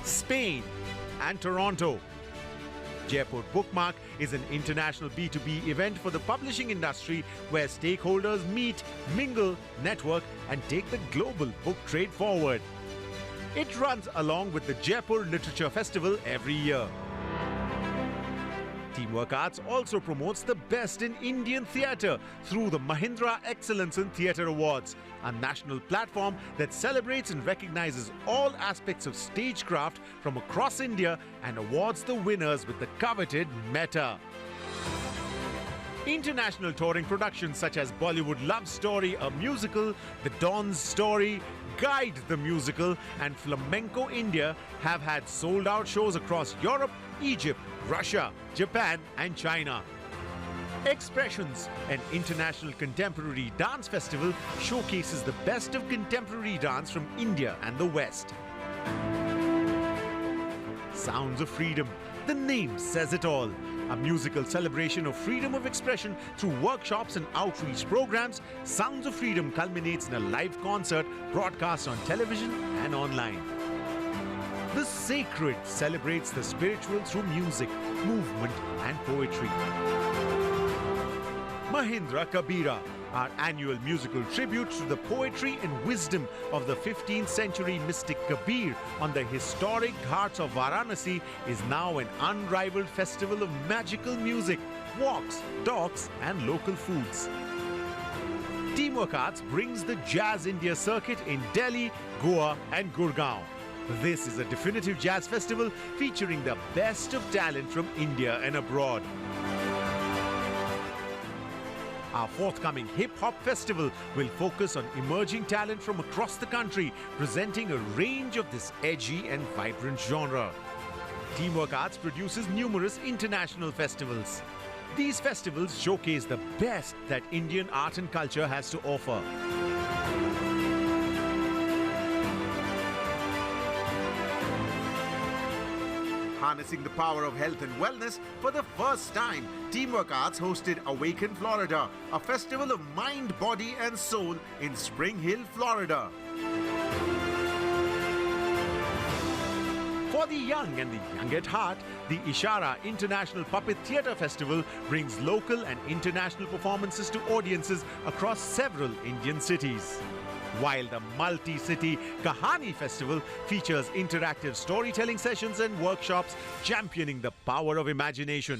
Spain, and Toronto. Jaipur Bookmark is an international B2B event for the publishing industry where stakeholders meet, mingle, network, and take the global book trade forward. It runs along with the Jaipur Literature Festival every year. Teamwork Arts also promotes the best in Indian theatre through the Mahindra Excellence in Theatre Awards, a national platform that celebrates and recognizes all aspects of stagecraft from across India and awards the winners with the coveted Meta. International touring productions such as Bollywood Love Story, a musical, The Don's Story, Guide the Musical, and Flamenco India have had sold-out shows across Europe, Egypt, Russia, Japan, and China. Expressions, an international contemporary dance festival, showcases the best of contemporary dance from India and the West. Sounds of Freedom, the name says it all. A musical celebration of freedom of expression through workshops and outreach programs, Sounds of Freedom culminates in a live concert broadcast on television and online. The Sacred celebrates the spiritual through music, movement, and poetry. Mahindra Kabira, our annual musical tribute to the poetry and wisdom of the 15th century mystic Kabir on the historic ghats of Varanasi, is now an unrivaled festival of magical music, walks, talks, and local foods. Teamwork Arts brings the Jazz India circuit in Delhi, Goa, and Gurgaon. This is a definitive jazz festival featuring the best of talent from India and abroad. Our forthcoming hip-hop festival will focus on emerging talent from across the country, presenting a range of this edgy and vibrant genre. Teamwork Arts produces numerous international festivals. These festivals showcase the best that Indian art and culture has to offer. Harnessing the power of health and wellness, for the first time, Teamwork Arts hosted Awaken Florida, a festival of mind, body, and soul in Spring Hill, Florida. For the young and the young at heart, the Ishara International Puppet Theatre Festival brings local and international performances to audiences across several Indian cities. While the multi-city Kahani Festival features interactive storytelling sessions and workshops championing the power of imagination.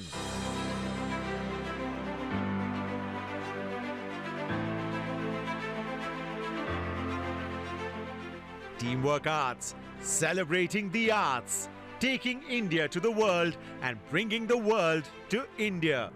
Teamwork Arts, celebrating the arts, taking India to the world and bringing the world to India.